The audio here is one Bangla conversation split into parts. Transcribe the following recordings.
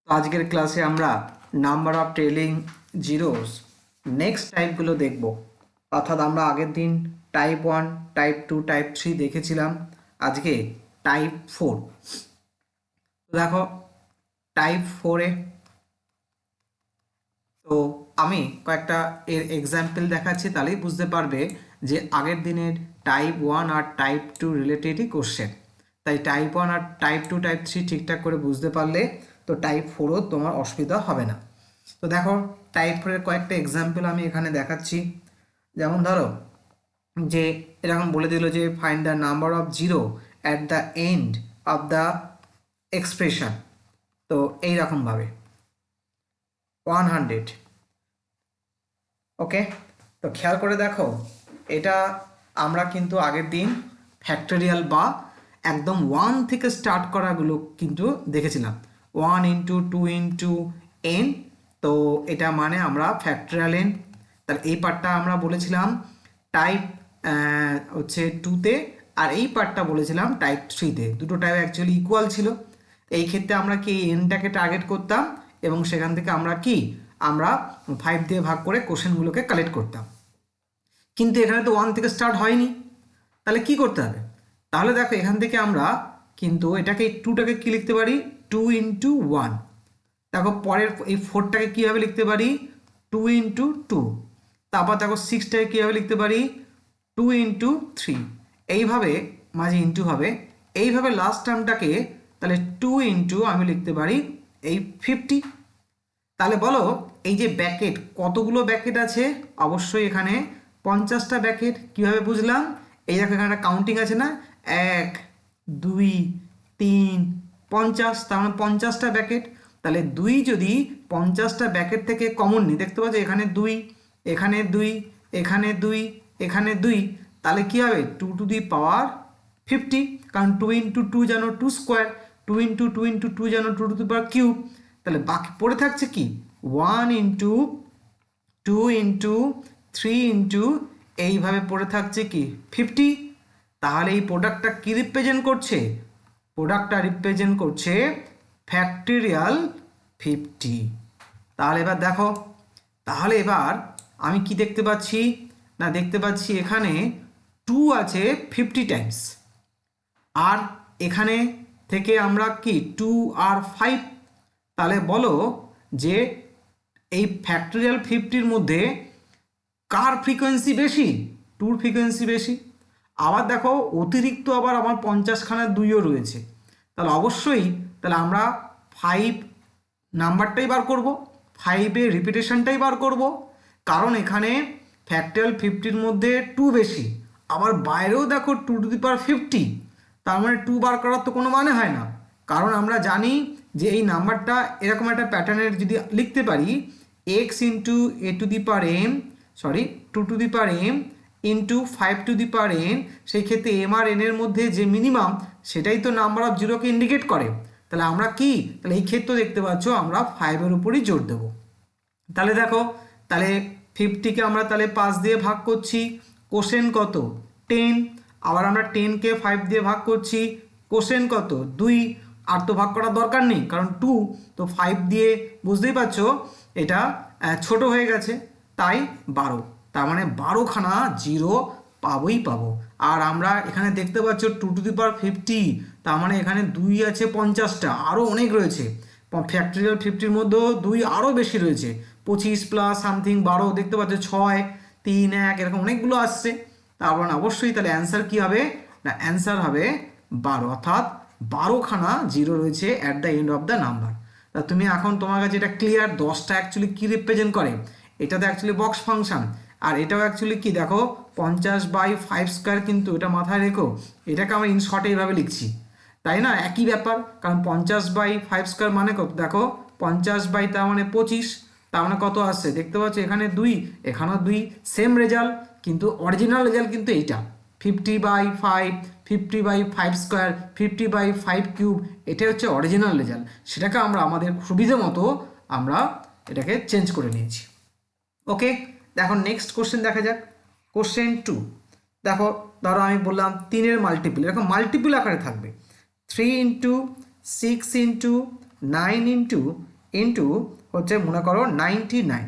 তো আজকের ক্লাসে আমরা number of trailing zeros next টাইপগুলো দেখব। অর্থাৎ আমরা আগের দিন টাইপ 1, টাইপ 2, টাইপ 3 দেখেছিলাম। আজকে টাইপ 4। দেখো টাইপ 4-এ তো আমি কয়েকটা এর এক্সাম্পল দেখাচ্ছি, তাহলেই বুঝতে পারবে যে আগের দিনের টাইপ 1 আর টাইপ 2 রিলেটেডই কোশ্চেন। তাই টাইপ 1 আর টাইপ 2, টাইপ 3 ঠিকঠাক করে বুঝতে পারলে তো টাইপ 4ও তোমার অসুবিধা হবে না। তো দেখো টাইপ 4-এর কয়েকটা এক্সাম্পল আমি এখানে দেখাচ্ছি। যেমন ধরো যে এরকম বলে দিল যে find the number of zero at the end of the expression. তো এইরকমভাবে 100। ওকে, তো খেয়াল করে দেখো, এটা আমরা কিন্তু আগের দিন ফ্যাক্টোরিয়াল বা একদম 1 থেকে স্টার্ট করাগুলো কিন্তু দেখেছিলাম। 1 ইন্টু 2 ইন্টু এন, তো এটা মানে আমরা ফ্যাক্টোরিয়াল এন। তাহলে এই পার্টটা আমরা বলেছিলাম টাইপ হচ্ছে 2-তে, আর এই পার্টটা বলেছিলাম টাইপ 3-তে। দুটো টাইপ অ্যাকচুয়ালি ইকুয়াল ছিল। এই ক্ষেত্রে আমরা কি এনটাকে টার্গেট করতাম এবং সেখান থেকে আমরা 5 দিয়ে ভাগ করে কোশ্চেনগুলোকে কালেক্ট করতাম। কিন্তু এখানে তো 1 থেকে স্টার্ট হয়নি, তাহলে কি করতে হবে? তাহলে দেখো এখান থেকে আমরা কিন্তু এটাকে 2টাকে কি লিখতে পারি, 2 ইন্টু 1। দেখো পরের এই 4টাকে কীভাবে লিখতে পারি, 2 ইন্টু 2। তারপর দেখো 6টাকে কীভাবে লিখতে পারি, 2 ইন্টু 3। এইভাবে মাঝে ইন্টু হবে, এইভাবে লাস্ট টার্মটাকে তাহলে 2 ইন্টু আমি লিখতে পারি এই 50। তাহলে বলো এই যে ব্যাকেট, কতগুলো ব্যাকেট আছে? অবশ্যই এখানে 50টা ব্যাকেট। কীভাবে বুঝলাম? এই দেখো এখানে একটা কাউন্টিং আছে না, 1 2 3 50, তার মানে 50টা ব্যাকেট। তাহলে 2 যদি 50টা ব্যাকেট থেকে কমন নিই, দেখতে পাচ্ছ এখানে 2, এখানে 2, এখানে 2, এখানে 2, তাহলে কী হবে, 2 টু দি পাওয়ার 50। কারণ 2 ইন্টু 2 যেন 2 স্কোয়ার, 2 ইন্টু 2 ইন্টু 2 যেন 2 টু দি পাওয়ার কিউব। তাহলে বাকি পড়ে থাকছে কি, 1 ইন্টু 2 ইন্টু 3 ইন্টু এইভাবে পড়ে থাকছে কি 50। তাহলে এই প্রোডাক্টটা কি রিপ্রেজেন্ট করছে? প্রোডাক্টটা রিপ্রেজেন্ট করছে ফ্যাক্টোরিয়াল 50। তাহলে এবার দেখো, তাহলে এবার আমি কি দেখতে পাচ্ছি না, দেখতে পাচ্ছি এখানে 2 আছে 50 টাইমস, আর এখানে থেকে আমরা কি 2 আর 5। তাহলে বলো যে এই ফ্যাক্টোরিয়াল 50-র মধ্যে কার ফ্রিকোয়েন্সি বেশি? 2-র ফ্রিকোয়েন্সি বেশি। আবার দেখো অতিরিক্ত আবার আমার 50খানা 2ও রয়েছে। তাহলে অবশ্যই তাহলে আমরা 5 নাম্বারটাই বার করব, 5-এর রিপিটেশনটাই বার করব। কারণ এখানে ফ্যাক্টোরিয়াল 50-র মধ্যে 2 বেশি, আবার বাইরেও দেখো 2 টু দি পাওয়ার 50। তার মানে 2 বার করার তো কোনো মানে হয় না। কারণ আমরা জানি যে এই নাম্বারটা এরকম একটা প্যাটার্নের যদি লিখতে পারি, x into a to the power m, sorry 2 to the power m into 5 to the power n, সেই ক্ষেত্রে এম আর এনের মধ্যে যে মিনিমাম সেটাই তো নাম্বার অফ জিরোকে ইন্ডিকেট করে। তাহলে আমরা কি, তাহলে এই ক্ষেত্রে দেখতে পাচ্ছ আমরা 5-এর উপরই জোর দেব। তাহলে দেখো, তাহলে 50-কে আমরা তাহলে 5 দিয়ে ভাগ করছি, কোশেন কত 10। আবার আমরা 10-কে 5 দিয়ে ভাগ করছি, কোশেন কত 2। আর তো ভাগ করার দরকার নেই কারণ 2, তো 5 দিয়ে বুঝতেই পারছো এটা ছোট হয়ে গেছে, তাই 12। তার মানে 12খানা জিরো পাবোই পাবো। আর আমরা এখানে দেখতে পাচ্ছ 2 টু দি পাওয়ার 50, তার মানে এখানে 2 আছে 50টা, আরও অনেক রয়েছে। ফ্যাক্টোরিয়াল 50-র মধ্যেও 2 আরও বেশি রয়েছে, 25 প্লাস সামথিং 12, দেখতে পাচ্ছ 6 3 1 এরকম অনেকগুলো আসছে। তার মানে অবশ্যই তাহলে অ্যান্সার কী হবে না, অ্যান্সার হবে 12, অর্থাৎ 12খানা জিরো রয়েছে at the end of the number. তা তুমি এখন তোমার কাছে এটা ক্লিয়ার 10টা অ্যাকচুয়ালি কী রিপ্রেজেন্ট করে? এটা তো অ্যাকচুয়ালি বক্স ফাংশন, আর এটাও অ্যাকচুয়ালি কি দেখো 50/5 স্কোয়ার, কিন্তু এটা মাথায় রেখো এটাকে আমরা ইন শর্টে এইভাবে লিখছি, তাই না? একই ব্যাপার, কারণ 50/5 স্কোয়ার মানে কত, দেখো 50 তার মানে 25, তার মানে কত আসছে দেখতে পাচ্ছ এখানে 2, এখানেও 2, সেম রেজাল্ট, কিন্তু অরিজিনাল রেজাল্ট কিন্তু এইটা 50/5, 50/5 স্কোয়ার, 50/5 কিউব, এটা হচ্ছে অরিজিনাল রেজাল্ট। সেটাকে আমরা আমাদের সুবিধে মতো আমরা এটাকে চেঞ্জ করে নিয়েছি। ওকে, দেখো নেক্সট কোশ্চেন দেখা যাক। কোশ্চেন 2 দেখো, ধরো আমি বললাম 3-এর মাল্টিপল, এরকম মাল্টিপল আকারে থাকবে 3 ইন্টু 6 ইন্টু 9 ইন্টু ইন্টু হচ্ছে মনে করো 99।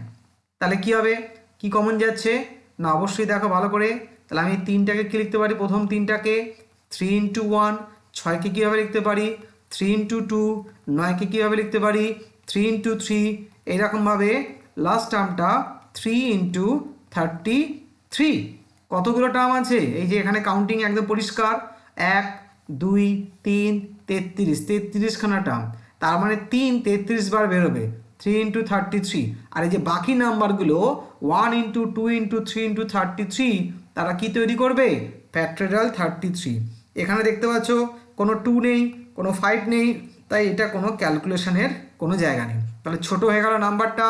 তাহলে কি হবে, কি কমন যাচ্ছে না, অবশ্যই দেখো ভালো করে। তাহলে আমি তিনটাকে কী লিখতে পারি, প্রথম তিনটাকে 3 ইন্টু 1, 6কে কীভাবে লিখতে পারি 3 ইন্টু 2, 9কে কীভাবে লিখতে পারি 3 ইন্টু 3, এইরকমভাবে লাস্ট টার্মটা 3 ইন্টু 33। কতগুলো টার্ম আছে, এই যে এখানে কাউন্টিং একদম পরিষ্কার, 1 2 3 33খানা টার্ম, তার মানে 33 বার বেরোবে 3 ইন্টু 33। আর এই যে বাকি নাম্বারগুলো 1 ইন্টু 2 ইন্টু 3 ইন্টু 33, তারা কি তৈরি করবে ফ্যাক্টোরিয়াল 33। এখানে দেখতে পাচ্ছ কোনো 2 নেই, কোনো 5 নেই, তাই এটা কোনো ক্যালকুলেশনের কোনো জায়গা নেই। তাহলে ছোট হয়ে গেল নাম্বারটা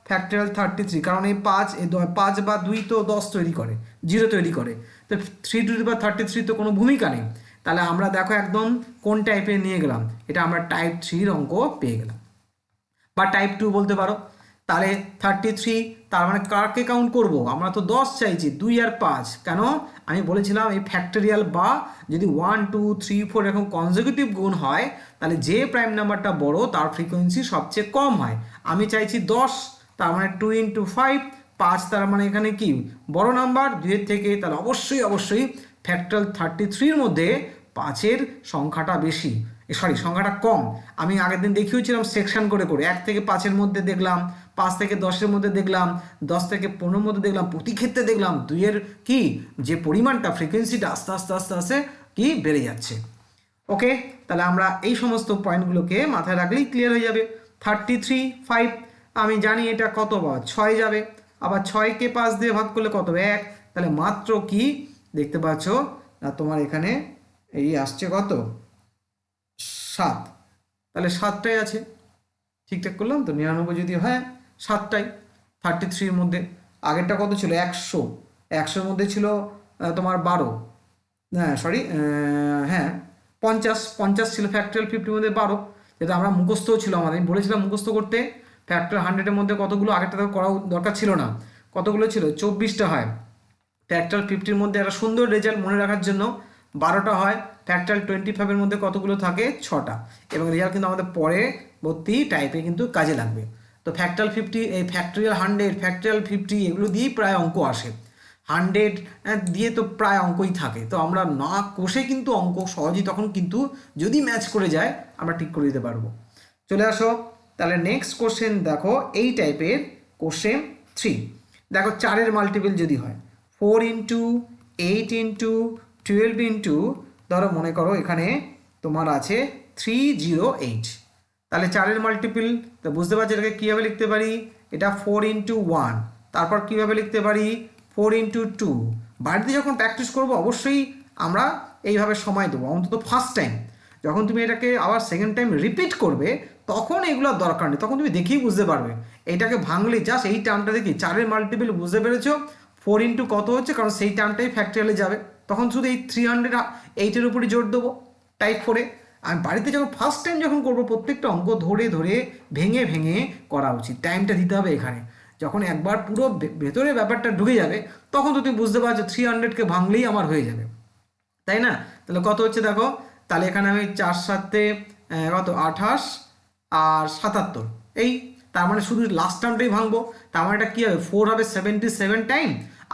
ফ্যাক্টোরিয়াল 33, কারণ এই 5 বা 2 তো 10 তৈরি করে, 0 তৈরি করে, তো 3 টু দি পাওয়ার 33 তো কোনো ভূমিকা নেই। তাহলে আমরা দেখো একদম কোন টাইপের নিয়ে গেলাম, এটা আমরা টাইপ 3 অঙ্ক পেয়ে গেলাম, বা টাইপ 2 বলতে পারো। তাহলে 33, তার মানে কারকে কাউন্ট করব, আমরা তো 10 চাইছি, 2 আর 5। কেন, আমি বলেছিলাম এই ফ্যাক্টোরিয়াল বা যদি 1 2 3 4 এরকম কনজিকিউটিভ গুণ হয়, তাহলে যে প্রাইম নাম্বারটা বড় তার ফ্রিকোয়েন্সি সবচেয়ে কম হয়। আমি চাইছি 10, তার মানে 2 ইন্টু 5, 5, তার মানে এখানে কি বড় নাম্বার 2 থেকে, তাহলে অবশ্যই ফ্যাক্টোরিয়াল 33-র মধ্যে 5-এর সংখ্যাটা বেশি, সংখ্যাটা কম। আমি আগের দিন দেখিয়েছিলাম সেকশন করে 1 থেকে 5-এর মধ্যে দেখলাম, 5 থেকে 10-এর মধ্যে দেখলাম, 10 থেকে 15-এর মধ্যে দেখলাম, প্রতি ক্ষেত্রে দেখলাম 2-এর কি যে পরিমাণটা ফ্রিকোয়েন্সিটা আস্তে আস্তে কি বেড়ে যাচ্ছে। ওকে, তাহলে আমরা এই সমস্ত পয়েন্টগুলোকে মাথায় রাখলেই ক্লিয়ার হয়ে যাবে। 33 5, আমি জানি এটা কত পাওয়া 6 যাবে, আবার 6কে 5 দিয়ে ভাগ করলে কত 1, তাহলে মাত্র কি দেখতে পাচ্ছ না তোমার এখানে এই আসছে কত 7, তাহলে 7টাই আছে, ঠিকঠাক করলাম তো, 99 যদি হয় 7টাই 33-এর মধ্যে। আগেরটা কত ছিল 100, 100-এর মধ্যে ছিল তোমার 12, হ্যাঁ সরি, হ্যাঁ 50 ছিল ফ্যাক্টোরিয়াল 50-এর মধ্যে 12, যেটা আমরা মুখস্থও ছিল আমাদের, আমি বলেছিলাম মুখস্থ করতে। ফ্যাক্টোরিয়াল 100-এর মধ্যে কতগুলো, আগেরটা তো করা দরকার ছিল না, কতগুলো ছিল 24টা হয়। ফ্যাক্টোরিয়াল 50-এর মধ্যে একটা সুন্দর রেজাল্ট মনে রাখার জন্য 12টা হয়। ফ্যাক্টোরিয়াল 25-এর মধ্যে কতগুলো থাকে 6টা, এবং রেজাল্ট কিন্তু আমাদের পরবর্তী টাইপে কিন্তু কাজে লাগবে। তো ফ্যাক্টোরিয়াল 50, এই ফ্যাক্টোরিয়াল 100, ফ্যাক্টোরিয়াল 50 এগুলো দিয়েই প্রায় অঙ্ক আসে, 100 দিয়ে তো প্রায় অঙ্কই থাকে। তো আমরা না কষে কিন্তু অঙ্ক সহজেই তখন কিন্তু যদি ম্যাচ করে যায় আমরা ঠিক করে দিতে পারবো। চলে আসো তাহলে নেক্সট কোশ্চেন দেখো, এই টাইপের কোশ্চেন 3 দেখো, 4-এর মাল্টিপল যদি হয় 4 ইন্টু 8 ইন্টু 12 ইন্টু, ধরো মনে করো এখানে তোমার আছে 308, তাহলে 4-এর মাল্টিপল তো বুঝতে পারছো এটাকে কীভাবে লিখতে পারি, এটা 4 ইন্টু 1, তারপর কীভাবে লিখতে পারি 4 ইন্টু 2। বাড়িতে যখন প্র্যাকটিস করবো অবশ্যই আমরা এইভাবে সময় দেবো, অন্তত ফার্স্ট টাইম। যখন তুমি এটাকে আবার সেকেন্ড টাইম রিপিট করবে তখন এগুলোর দরকার নেই, তখন তুমি দেখেই বুঝতে পারবে। এইটাকে ভাঙলে জাস্ট এই টার্মটা দেখি 4-এর মাল্টিপল বুঝতে পেরেছো, 4 ইন্টু কত হচ্ছে, কারণ সেই টার্মটাই ফ্যাক্টোরিয়ালে যাবে, তখন শুধু এই 308-এর উপরই জোর দেবো টাইপ 4-এ। আমি বাড়িতে যখন ফার্স্ট টাইম যখন করবো প্রত্যেকটা অঙ্ক ধরে ভেঙে করা উচিত, টাইমটা দিতে হবে এখানে। যখন একবার পুরো ভেতরে ব্যাপারটা ঢুকে যাবে তখন তো তুমি বুঝতে পারছো 300-কে ভাঙলেই আমার হয়ে যাবে, তাই না? তাহলে কত হচ্ছে দেখো, তাহলে এখানে আমি 4 7 কত 28 আর 77, এই তার মানে শুধু লাস্ট টার্মটাই ভাঙবো, তার মানে এটা কী হবে 4 হবে 77 টাইম,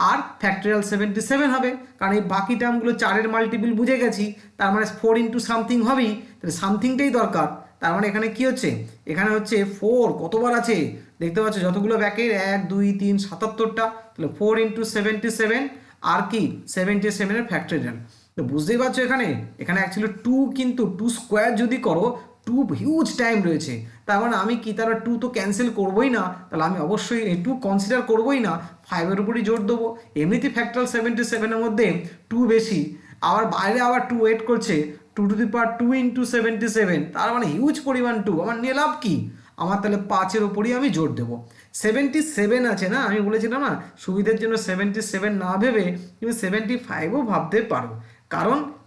আর ফ্যাক্টোরিয়াল 77 হবে, কারণ এই বাকি টার্মগুলো 4-এর মাল্টিপল বুঝে গেছি, তার মানে 4 ইন্টু সামথিং হবেই, তাহলে সামথিংটাই দরকার। তার মানে এখানে কি হচ্ছে, এখানে হচ্ছে 4 কতবার আছে দেখতে পাচ্ছ, যতগুলো ব্যাকের 1 2 3 77টা, তাহলে 4 ইন্টু 77 আর কি 77-এর ফ্যাক্টোরিয়াল। তো বুঝতেই পারছো এখানে অ্যাকচুয়ালি 2, কিন্তু 2 স্কোয়ার যদি করো 2 হিউজ টাইম রয়েছে, তার মানে আমি কি তারা 2 তো ক্যান্সেল করবোই না, তাহলে আমি অবশ্যই এই 2 কনসিডার করবোই না, 5-এর উপরই জোর দেবো। এমনিতেই ফ্যাক্টোরিয়াল 77-এর মধ্যে 2 বেশি, আবার বাইরে আবার 2 ওয়েট করছে, 2 টু দি পাওয়ার 2 ইন্টু 77, তার মানে হিউজ পরিমাণ 2, আমার নিয়ে লাভ কি, আমার তাহলে 5-এর উপরই আমি জোর দেবো। 77 আছে না, আমি বলেছিলাম না সুবিধার জন্য 77 না ভেবে তুমি 75ও ভাবতে পারো,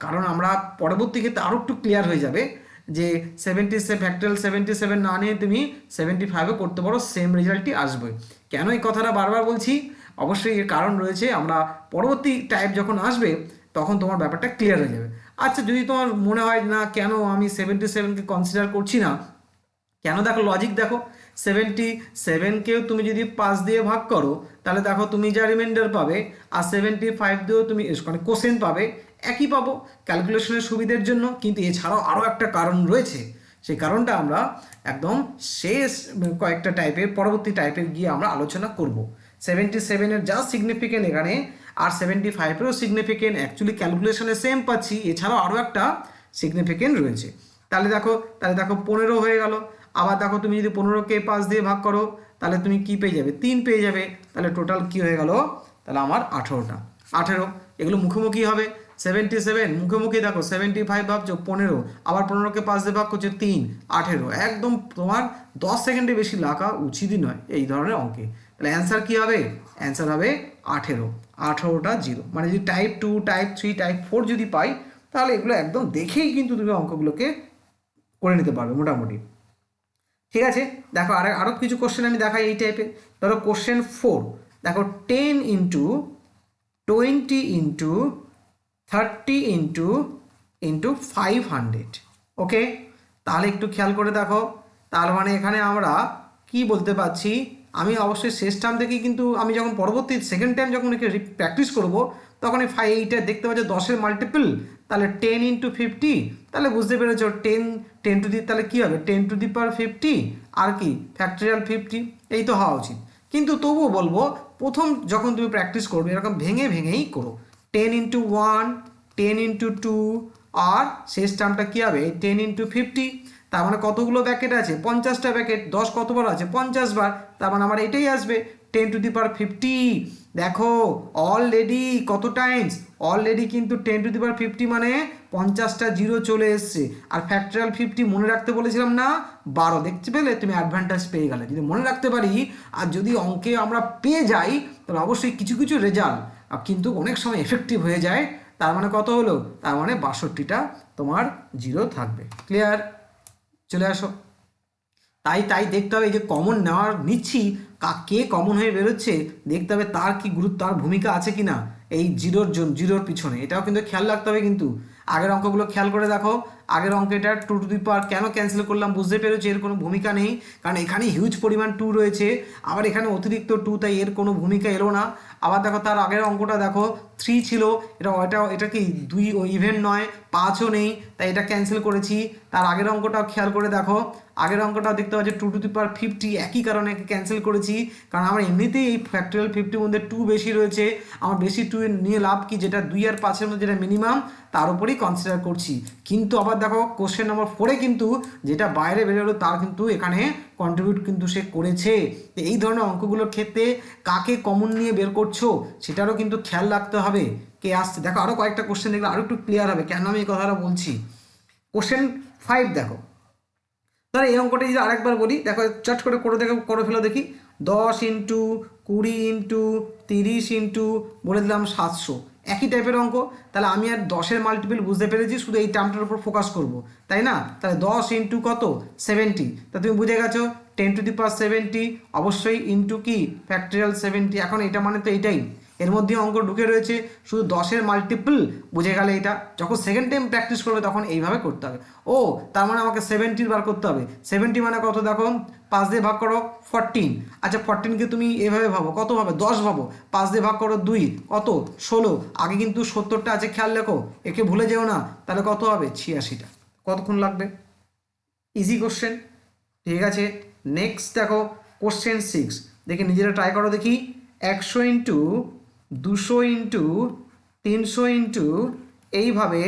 কারণ আমরা পরবর্তী ক্ষেত্রে আরও একটু ক্লিয়ার হয়ে যাবে যে ফ্যাক্টোরিয়াল 77 না নিয়ে তুমি 75ও করতে পারো, সেম রেজাল্টই আসবে। কেন এই কথাটা বারবার বলছি, অবশ্যই এর কারণ রয়েছে, আমরা পরবর্তী টাইপ যখন আসবে তখন তোমার ব্যাপারটা ক্লিয়ার হয়ে যাবে। আচ্ছা, যদি তোমার মনে হয় না কেন আমি 77-কে কনসিডার করছি না, কেন দেখো লজিক দেখো, 77কেও তুমি যদি 5 দিয়ে ভাগ করো তাহলে দেখো তুমি যা রিমাইন্ডার পাবে, আর 75 দিয়েও তুমি মানে কোসেন পাবে, একই পাবো ক্যালকুলেশনের সুবিধার জন্য। কিন্তু এছাড়াও আরও একটা কারণ রয়েছে, সেই কারণটা আমরা একদম শেষ কয়েকটা টাইপের পরবর্তী টাইপের গিয়ে আমরা আলোচনা করব। 77-এর যা সিগনিফিকেন্ট এখানে, আর 75-এরও সিগনিফিকেন্ট, অ্যাকচুয়ালি ক্যালকুলেশনে সেম পাচ্ছি, এছাড়াও আরও একটা সিগনিফিকেন্ট রয়েছে। তাহলে দেখো 15 হয়ে গেল। আবার দেখো তুমি যদি 15কে 5 দিয়ে ভাগ করো তাহলে তুমি কি পেয়ে যাবে, 3 পেয়ে যাবে। তাহলে টোটাল কি হয়ে গেল, তাহলে আমার 18টা। 18 এগুলো মুখোমুখি হবে। 77 মুখোমুখি দেখো, 75 ভাবছো 15, আবার 15কে 5 দিয়ে ভাগ করছো 3, 18। একদম তোমার 10 সেকেন্ডে বেশি লাগা উচিতই নয় এই ধরনের অঙ্কে। তাহলে অ্যান্সার কি হবে, অ্যান্সার হবে 18। 18টা 0, মানে যদি টাইপ 2, টাইপ 3, টাইপ 4 যদি পাই তাহলে এগুলো একদম দেখেই কিন্তু তুমি অঙ্কগুলোকে করে নিতে পারবে মোটামুটি। ঠিক আছে, দেখো আরও কিছু কোশ্চেন আমি দেখাই এই টাইপের। ধরো কোশ্চেন 4, দেখো 10 ইন্টু 20 ইন্টু 30 ইন্টু 500। ওকে, তাহলে একটু খেয়াল করে দেখো, তার মানে এখানে আমরা কি বলতে পারছি, আমি অবশ্যই শেষ টার্ম থেকেই কিন্তু আমি যখন পরবর্তী সেকেন্ড টাইম যখন একে প্র্যাকটিস করব তখন এই এইটা দেখতে পাচ্ছি 10-এর মাল্টিপল, তাহলে 10 ইন্টু 50, তাহলে বুঝতে পেরেছো 10 টু দি, তাহলে কী হবে 10 টু দি পাওয়ার 50, আর কি ফ্যাক্টরিয়াল 50, এই তো হওয়া উচিত। কিন্তু তবুও বলবো প্রথম যখন তুমি প্র্যাকটিস করবে এরকম ভেঙেই করো, 10 ইন্টু 1, 10 ইন্টু 2, আর শেষ টার্মটা কী হবে 10 ইন্টু 50। তার মানে কতগুলো ব্যাকেট আছে, 50টা ব্যাকেট, 10 কতবার আছে 50 বার, তার মানে আমার এটাই আসবে 10 টু দি পাওয়ার 50। দেখো অলরেডি কত টাইমস, অলরেডি কিন্তু 10 টু দি পাওয়ার 50 মানে 50টা জিরো চলে এসছে। আর ফ্যাক্টরিয়াল 50 মনে রাখতে বলেছিলাম না 12, দেখতে পেলে তুমি অ্যাডভান্টেজ পেয়ে গেলে যদি মনে রাখতে পারি। আর যদি অঙ্কে আমরা পেয়ে যাই তাহলে অবশ্যই কিছু কিছু রেজাল্ট কিন্তু অনেক সময় এফেক্টিভ হয়ে যায়। তার মানে কত হলো, তার মানে 62টা তোমার জিরো থাকবে। ক্লিয়ার, চলে আসো। তাই দেখতে হবে, এই যে কমন নিচ্ছি, কে কমন হয়ে বেরোচ্ছে দেখতে হবে, তার কি গুরুত্ব, তার ভূমিকা আছে কি না এই জিরোর পিছনে, এটাও কিন্তু খেয়াল রাখতে হবে। কিন্তু আগের অঙ্কগুলো খেয়াল করে দেখো, আগের অঙ্কটা 2 টু দি পাওয়ার কেন ক্যান্সেল করলাম বুঝতে পেরেছি, এর কোনো ভূমিকা নেই, কারণ এখানে হিউজ পরিমাণ 2 রয়েছে, আবার এখানে অতিরিক্ত 2, তাই এর কোনো ভূমিকা এলো না। আবার দেখো তার আগের অঙ্কটা দেখো 3 ছিল, এটা কি 2 ইভেন্ট নয়, 5ও নেই, তাই এটা ক্যান্সেল করেছি। তার আগের অঙ্কটাও খেয়াল করে দেখো, আগের অঙ্কটাও দেখতে পাচ্ছি 2 টু দি পাওয়ার 50, একই কারণে ক্যান্সেল করেছি, কারণ আমার এমনিতেই এই ফ্যাক্টরিয়াল 50 মধ্যে 2 বেশি রয়েছে, আমার বেশি 2 নিয়ে লাভ কি, যেটা 2 আর 5-এর মধ্যে যেটা মিনিমাম তার উপরেই কনসিডার করছি। কিন্তু আবার দেখো কোশ্চেন নম্বর 4-এ কিন্তু যেটা বাইরে বেরোলো তার কিন্তু এখানে কন্ট্রিবিউট কিন্তু সে করেছে। এই ধরনের অঙ্কগুলোর ক্ষেত্রে কাকে কমন নিয়ে বের করছো সেটারও কিন্তু খেয়াল রাখতে হবে, কে আসছে। দেখো আরও কয়েকটা কোশ্চেন দেখলে আরও একটু ক্লিয়ার হবে কেন আমি এই কথাটা বলছি। কোশ্চেন 5 দেখো, তাহলে এই অঙ্কটা যদি আরেকবার বলি, দেখো চট করে ফেলো দেখি। 10 ইন্টু 20 ইন্টু 30 ইন্টু বলে দিলাম 700, একই টাইপের অঙ্ক। তাহলে আমি আর 10-এর মাল্টিপল বুঝতে পেরেছি, শুধু এই টার্মটার উপর ফোকাস করব, তাই না? তাহলে 10 ইন্টু কত 70, তা তুমি বুঝে গেছো 10 টু দি পাওয়ার 70, অবশ্যই ইন্টু কি ফ্যাক্টরিয়াল 70। এখন এটা মানে তো এইটাই, এর মধ্যে অঙ্ক ঢুকে রয়েছে, শুধু 10-এর মাল্টিপল বুঝে গেলে এটা যখন সেকেন্ড টাইম প্র্যাকটিস করবে তখন এইভাবে করতে হবে। ও তার মানে আমাকে 70 বার করতে হবে, 70 মানে কত দেখো 5 দিয়ে ভাগ করো 14, আচ্ছা 14কে তুমি এভাবে ভাবো, কত ভাবে 10 ভাবো, 5 দিয়ে ভাগ করো 2, কত 16, আগে কিন্তু 70টা আছে খেয়াল রেখো, একে ভুলে যেও না, তাহলে কত হবে 86টা। কতক্ষণ লাগবে, ইজি কোশ্চেন। ঠিক আছে, নেক্সট দেখো কোশ্চেন 6, দেখে নিজেরা ট্রাই করো দেখি। 100 ইন্টু 200 ইন্টু 300 ইন্টু এইভাবে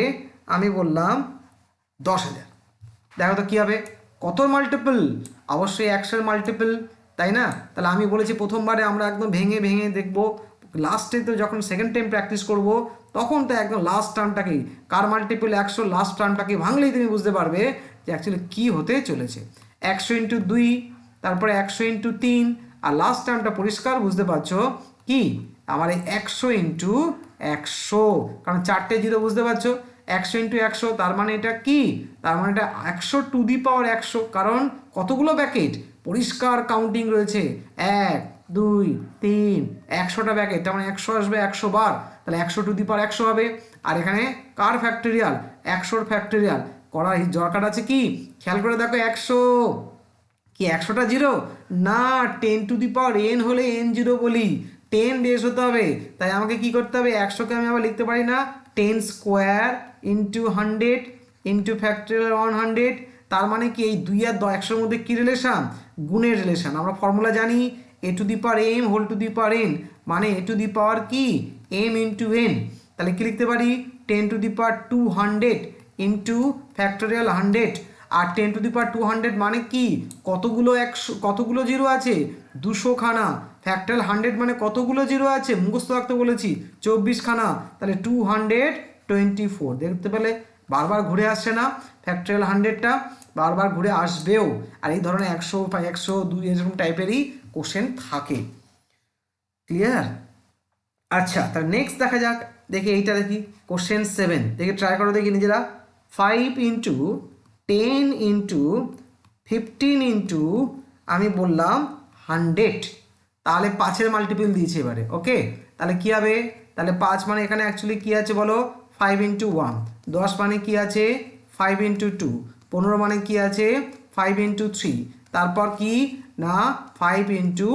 আমি বললাম 10,000, দেখো তো কী হবে, কত মাল্টিপল, অবশ্যই 100-এর মাল্টিপল, তাই না? তাহলে আমি বলেছি প্রথমবারে আমরা একদম ভেঙে দেখব, লাস্টে তো যখন সেকেন্ড টাইম প্র্যাকটিস করব তখন তো একদম লাস্ট টার্মটাকেই, কার মাল্টিপল 100, লাস্ট টার্মটাকে ভাঙলেই তুমি বুঝতে পারবে যে অ্যাকচুয়ালি কী হতে চলেছে। 100 ইন্টু 2, তারপরে 100 ইন্টু 3, আর লাস্ট টার্মটা পরিষ্কার বুঝতে পারছো কি, আমার এই 100 ইন্টু 100, কারণ 4টে জিরো বুঝতে পারছো, 100 ইন্টু 100, তার মানে এটা কি, তার মানে এটা 100 টু দি পাওয়ার 100, কারণ কতগুলো ব্যাকেট পরিষ্কার কাউন্টিং রয়েছে, 1 2 3, 100টা ব্যাকেট, তার মানে 100 আসবে 100 বার, তাহলে 100 টু দি পাওয়ার 100 হবে। আর এখানে কার ফ্যাক্টরিয়াল, 100-র ফ্যাক্টরিয়াল করার দরকার আছে কি, খেয়াল করে দেখো 100 কি 100টা জিরো? না, 10^n হলে n0 বলি, 10 বেস হতে হবে। তাই আমাকে কি করতে হবে, 100কে আমি আবার লিখতে পারি না 10 স্কোয়ার ইন্টু 100 ইন্টু ফ্যাক্টরিয়াল 100। তার মানে কি এই 2 আর 100-এর মধ্যে কি রিলেশন? গুণের রিলেশন। আমরা ফর্মুলা জানি a^m whole to the power n, মানে a টু দি পাওয়ার কি m ইন্টু n। তাহলে কি লিখতে পারি 10^200 ইন্টু ফ্যাক্টরিয়াল 100। আর 10^200 মানে কি কতগুলো 100 কতগুলো জিরো আছে? 200খানা। ফ্যাক্টরিয়াল 100 মানে কতগুলো জিরো আছে? মুখস্থ রাখতে বলেছি 24খানা। তাহলে 224 দেখতে পেলে বারবার ঘুরে আসছে না? ফ্যাক্টরিয়াল 100টা বারবার ঘুরে আসবেও। আর এই ধরনের 100 বা 102 এরকম টাইপেরই কোশ্চেন থাকে। ক্লিয়ার? আচ্ছা, তাহলে নেক্সট দেখা যাক। দেখি এইটা, দেখি কোশ্চেন 7, দেখি ট্রাই করো দেখি নিজেরা। 5 ইন্টু 10 ইন্টু 15 ইন্টু আমি বললাম 100, তাহলে 5-এর মাল্টিপল দিয়েছে এবারে। ওকে, তাহলে কি হবে? তাহলে 5 মানে এখানে অ্যাকচুয়ালি কি আছে বলো? 5 ইন্টু 1। 10 মানে কি আছে? 5 ইন্টু 2। 15 মানে কি আছে? 5 ইন্টু 3। তারপর কি না 5 ইন্টু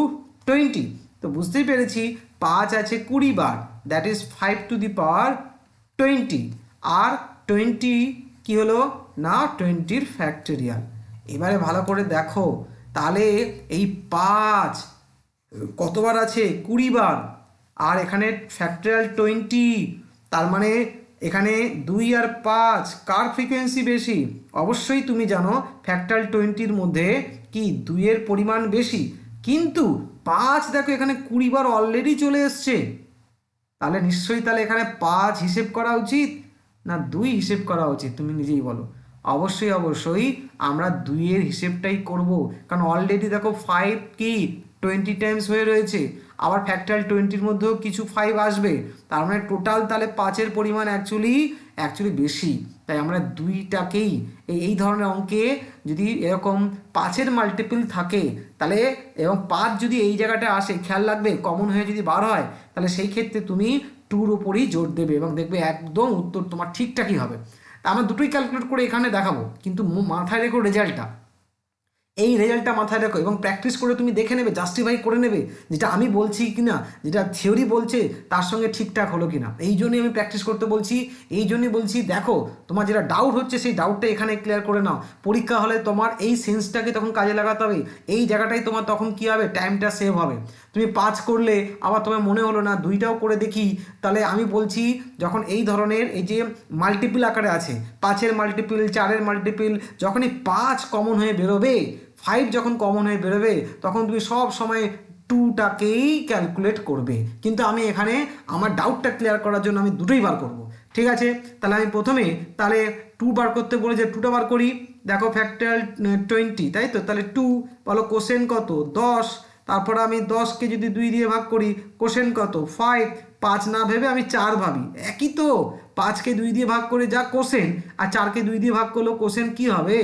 20। তো বুঝতেই পেরেছি 5 আছে 20 বার, দ্যাট ইজ 5 টু দি পাওয়ার 20। আর 20 কি হলো না 20-র ফ্যাক্টরিয়াল। এবারে ভালো করে দেখো, তাহলে এই 5 কতবার আছে? 20 বার। আর এখানে ফ্যাক্টরিয়াল 20, তার মানে এখানে 2 আর 5 কার ফ্রিকোয়েন্সি বেশি? অবশ্যই তুমি জানো ফ্যাক্টরিয়াল 20-র মধ্যে কি 2-এর পরিমাণ বেশি। কিন্তু 5 দেখো এখানে 20 বার অলরেডি চলে এসছে, তাহলে নিশ্চয়ই তাহলে এখানে 5 হিসেব করা উচিত না 2 হিসেব করা উচিত? তুমি নিজেই বলো। অবশ্যই অবশ্যই আমরা 2-এর হিসেবটাই করব, কারণ অলরেডি দেখো 5 কি 20 টাইমস হয়ে রয়েছে। আবার ফ্যাক্টরিয়াল 20-র মধ্যেও কিছু 5 আসবে, তার মানে টোটাল তাহলে 5-এর পরিমাণ অ্যাকচুয়ালি বেশি। তাই আমরা 2টাকেই এই ধরনের অঙ্কে যদি এরকম 5-এর মাল্টিপল থাকে তাহলে, এবং 5 যদি এই জায়গাটা আসে, খেয়াল রাখবে কমন হয়ে যদি বার হয় তাহলে সেই ক্ষেত্রে তুমি 2-র উপরই জোর দেবে এবং দেখবে একদম উত্তর তোমার ঠিকঠাকই হবে। আমরা দুটোই ক্যালকুলেট করে এখানে দেখাবো, কিন্তু মাথায় রেখো রেজাল্টটা, এই রেজাল্টটা মাথায় রাখো এবং প্র্যাকটিস করে তুমি দেখে নেবে, জাস্টিফাই করে নেবে যেটা আমি বলছি কিনা, যেটা থিওরি বলছে তার সঙ্গে ঠিকঠাক হলো কিনা। এই জন্যই আমি প্র্যাকটিস করতে বলছি, এই জন্যই বলছি দেখো তোমার যেটা ডাউট হচ্ছে সেই ডাউটটা এখানে ক্লিয়ার করে নাও। পরীক্ষা হলে তোমার এই সেন্সটাকে তখন কাজে লাগাতে হবে, এই জায়গাটাই তোমার তখন কী হবে, টাইমটা সেভ হবে। তুমি 5 করলে আবার তোমার মনে হলো না 2টাও করে দেখি, তাহলে আমি বলছি যখন এই ধরনের এই যে মাল্টিপল আকারে আছে, 5-এর মাল্টিপল 4-এর মাল্টিপল, যখনই 5 কমন হয়ে বেরোবে, 5 যখন কমন হয়ে বেরোবে তখন তুমি সব সময় 2টাকেই ক্যালকুলেট করবে। কিন্তু আমি এখানে আমার ডাউটটা ক্লিয়ার করার জন্য আমি দুটোই বার করব। ঠিক আছে, তাহলে আমি প্রথমে তাহলে 2 বার করতে বলে যে 2টা বার করি। দেখো ফ্যাক্টরিয়াল 20, তাই তো? তাহলে 2 বলো কোশেন কত? 10। তারপর আমি 10কে যদি 2 দিয়ে ভাগ করি কোশেন কত? 5। 5 না ভেবে আমি 4 ভাবি, একই তো। 5কে 2 দিয়ে ভাগ করে যা কোশেন, আর 4কে 2 দিয়ে ভাগ করলেও কোশেন কি হবে?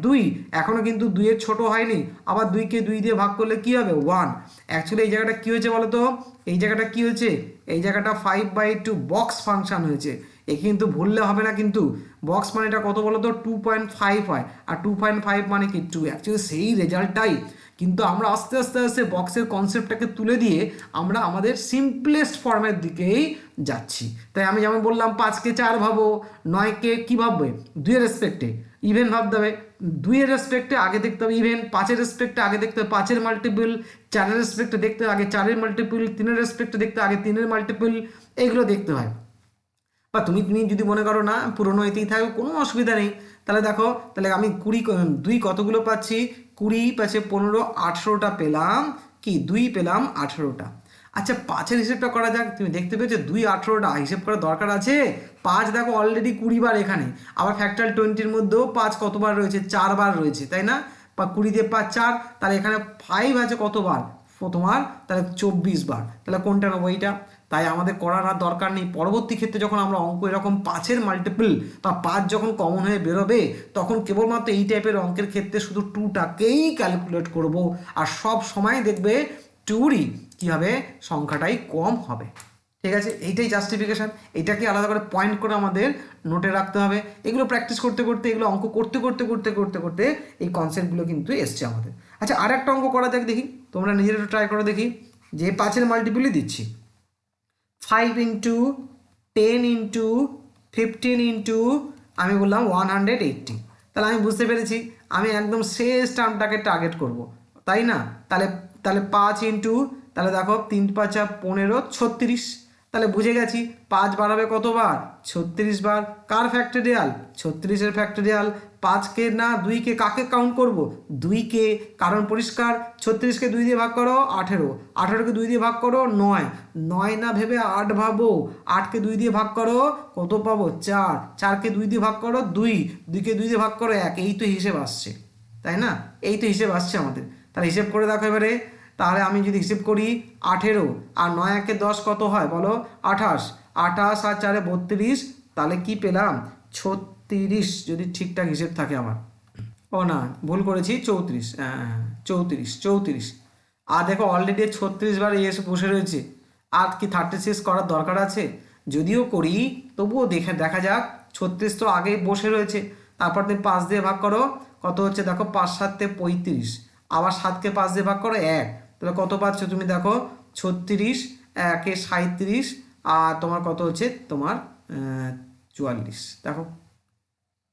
2। এখনও কিন্তু 2-এর ছোট হয়নি, আবার 2কে 2 দিয়ে ভাগ করলে কি হবে? 1। অ্যাকচুয়ালি এই জায়গাটা কী হয়েছে বলো তো? এই জায়গাটা কি হয়েছে? এই জায়গাটা 5/2 বক্স ফাংশন হয়েছে। এ কিন্তু ভুললে হবে না, কিন্তু বক্স মানে এটা কত বলো তো? 2.5 হয়, আর 2.5 মানে কি 2। অ্যাকচুয়ালি সেই রেজাল্টটাই, কিন্তু আমরা আস্তে আস্তে আস্তে বক্সের কনসেপ্টটাকে তুলে দিয়ে আমরা আমাদের সিম্পলেস্ট ফর্মের দিকেই যাচ্ছি। তাই আমি যেমন বললাম 5কে 4 ভাবো, 9কে কী ভাববে? 2-এর রেসপেক্টে ইভেন ভাবতে হবে, 2-এর রেসপেক্টে আগে দেখতে হবে ইভেন, 5-এর রেসপেক্টে আগে দেখতে হবে 5-এর মাল্টিপল, 4-এর রেসপেক্টে দেখতে আগে 4-এর মাল্টিপল, 3-এর রেসপেক্টে দেখতে আগে 3-এর মাল্টিপল, এইগুলো দেখতে হয়। বা তুমি যদি মনে করো না পুরোনো এতেই থাকবে, কোনো অসুবিধা নেই। তাহলে দেখো, তাহলে আমি 2 কতগুলো পাচ্ছি? 20 পাচ্ছে 15, 18টা পেলাম, কি 2 পেলাম 18টা। আচ্ছা 5-এর হিসেবটা করা যাক। তুমি দেখতে পেয়েছো 2 18টা হিসেব করার দরকার আছে? 5 দেখো অলরেডি 20 বার এখানে, আবার ফ্যাক্টরিয়াল 20-র মধ্যেও 5 কতবার রয়েছে? 4 বার রয়েছে, তাই না? বা 20 দিয়ে 5 4, তাহলে এখানে 5 আছে কতবার তোমার? তাহলে 24 বার। তাহলে কোনটা নেবো? এইটা। তাই আমাদের করার আর দরকার নেই। পরবর্তী ক্ষেত্রে যখন আমরা অঙ্ক এরকম 5-এর মাল্টিপল বা 5 যখন কমন হয়ে বেরোবে তখন কেবলমাত্র এই টাইপের অঙ্কের ক্ষেত্রে শুধু 2টাকেই ক্যালকুলেট করব, আর সব সময় দেখবে 2-রই কী হবে? সংখ্যাটাই কম হবে। ঠিক আছে, এইটাই জাস্টিফিকেশান। এটাকে আলাদা করে পয়েন্ট করে আমাদের নোটে রাখতে হবে। এগুলো প্র্যাকটিস করতে করতে, এগুলো অঙ্ক করতে করতে করতে করতে করতে এই কনসেপ্টগুলো কিন্তু এসছে আমাদের। আচ্ছা আর একটা অঙ্ক করা যাক দেখি, তোমরা নিজেরা ট্রাই করো দেখি, যে 5-এর মাল্টিপলই দিচ্ছি, 5 ইন্টু 10 ইন্টু 15 ইন্টু আমি বললাম 180। তাহলে আমি বুঝতে পেরেছি আমি একদম শেষ টার্মটাকে টার্গেট করব, তাই না? তাহলে তাহলে 5 ইন্টু, তাহলে দেখো 3 × 5 = 15, 36। তাহলে বুঝে গেছি 5 বাড়াবে কতবার? 36 বার। কার ফ্যাক্টরিয়াল? 36-এর ফ্যাক্টরিয়াল। 5কে না 2কে, কাকে কাউন্ট করব? 2কে, কারণ পরিষ্কার 36কে 2 দিয়ে ভাগ করো 18, 18কে 2 দিয়ে ভাগ করো 9, 9 না ভেবে 8 ভাবো, 8কে 2 দিয়ে ভাগ করো কত পাবো? 4, 4কে 2 দিয়ে ভাগ করো 2, 2কে 2 দিয়ে ভাগ করো 1। এই তো হিসেব আসছে, তাই না? এই তো হিসেব আসছে আমাদের। তাহলে হিসেব করে দেখো এবারে, তাহলে আমি যদি হিসেব করি 18 আর 9 × 10 কত হয় বলো? 28, 28 আর 4 = 32, তাহলে কি পেলাম? 36, যদি ঠিকঠাক হিসেব থাকে আমার। ও না, ভুল করেছি, 34, হ্যাঁ 34, 34। আর দেখো অলরেডি 36 বার এসে বসে রয়েছে, আর কি 36 করার দরকার আছে? যদিও করি তবুও দেখা যাক। 36 তো আগে বসে রয়েছে, তারপর তুমি 5 দিয়ে ভাগ করো, কত হচ্ছে দেখো? 5 × 7 = 35, আবার 7কে 5 দিয়ে ভাগ করো 1, তাহলে কত পাচ্ছ তুমি দেখো? 36, 1-এ 37, আর তোমার কত হচ্ছে তোমার 44। দেখো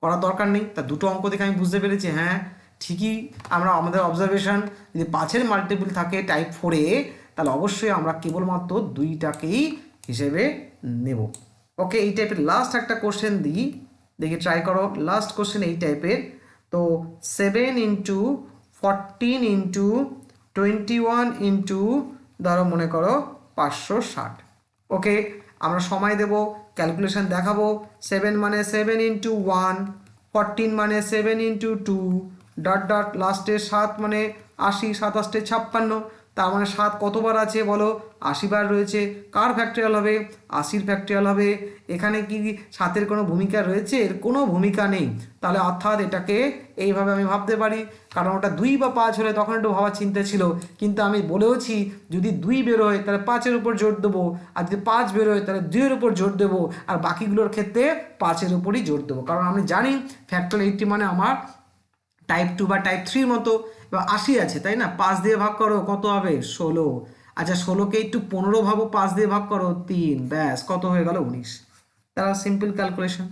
করার দরকার নেই, তা দুটো অঙ্ক দেখে আমি বুঝতে পেরেছি হ্যাঁ ঠিকই। আমরা আমাদের অবজারভেশন, যদি 5-এর মাল্টিপল থাকে টাইপ 4-এ, তাহলে অবশ্যই আমরা কেবলমাত্র 2টাকেই হিসেবে নেব। ওকে, এই টাইপের লাস্ট একটা কোশ্চেন দিই, দেখি ট্রাই করো। লাস্ট কোশ্চেন এই টাইপের, তো 7 ইন্টু 14 ইন্টু 21 ইন্টু ধরো মনে করো 560। ওকে, আমরা সময় দেব, ক্যালকুলেশন দেখাবো। 7 মানে 7 ইন্টু 1, 14 মানে 7 ইন্টু 2, ডট ডট লাস্টে 7 মানে 80, 27 × 56, তার মানে 7 কতবার আছে বলো? 80 বার রয়েছে। কার ফ্যাক্টরিয়াল হবে? 80-র ফ্যাক্টরিয়াল হবে। এখানে কি 7-এর কোনো ভূমিকা রয়েছে? এর কোনো ভূমিকা নেই। তাহলে অর্থাৎ এটাকে এইভাবে আমি ভাবতে পারি, কারণ ওটা 2 বা 5 হলে তখন একটু ভাবার চিন্তা ছিল, কিন্তু আমি বলেওছি যদি 2 বেরোয় তাহলে 5-এর উপর জোর দেবো, আর যদি 5 বেরোয় তাহলে 2-এর উপর জোর দেবো, আর বাকিগুলোর ক্ষেত্রে 5-এর উপরই জোর দেবো, কারণ আমি জানি ফ্যাক্টরিয়াল 80 মানে আমার টাইপ 2 বা টাইপ 3 মতো। এবার 80 আছে, তাই না? 5 দিয়ে ভাগ করো, কত হবে? 16। আচ্ছা 16কে একটু 15 ভাবো, 5 দিয়ে ভাগ করো 3, ব্যাস কত হয়ে গেল? 19। তাহলে সিম্পল ক্যালকুলেশন।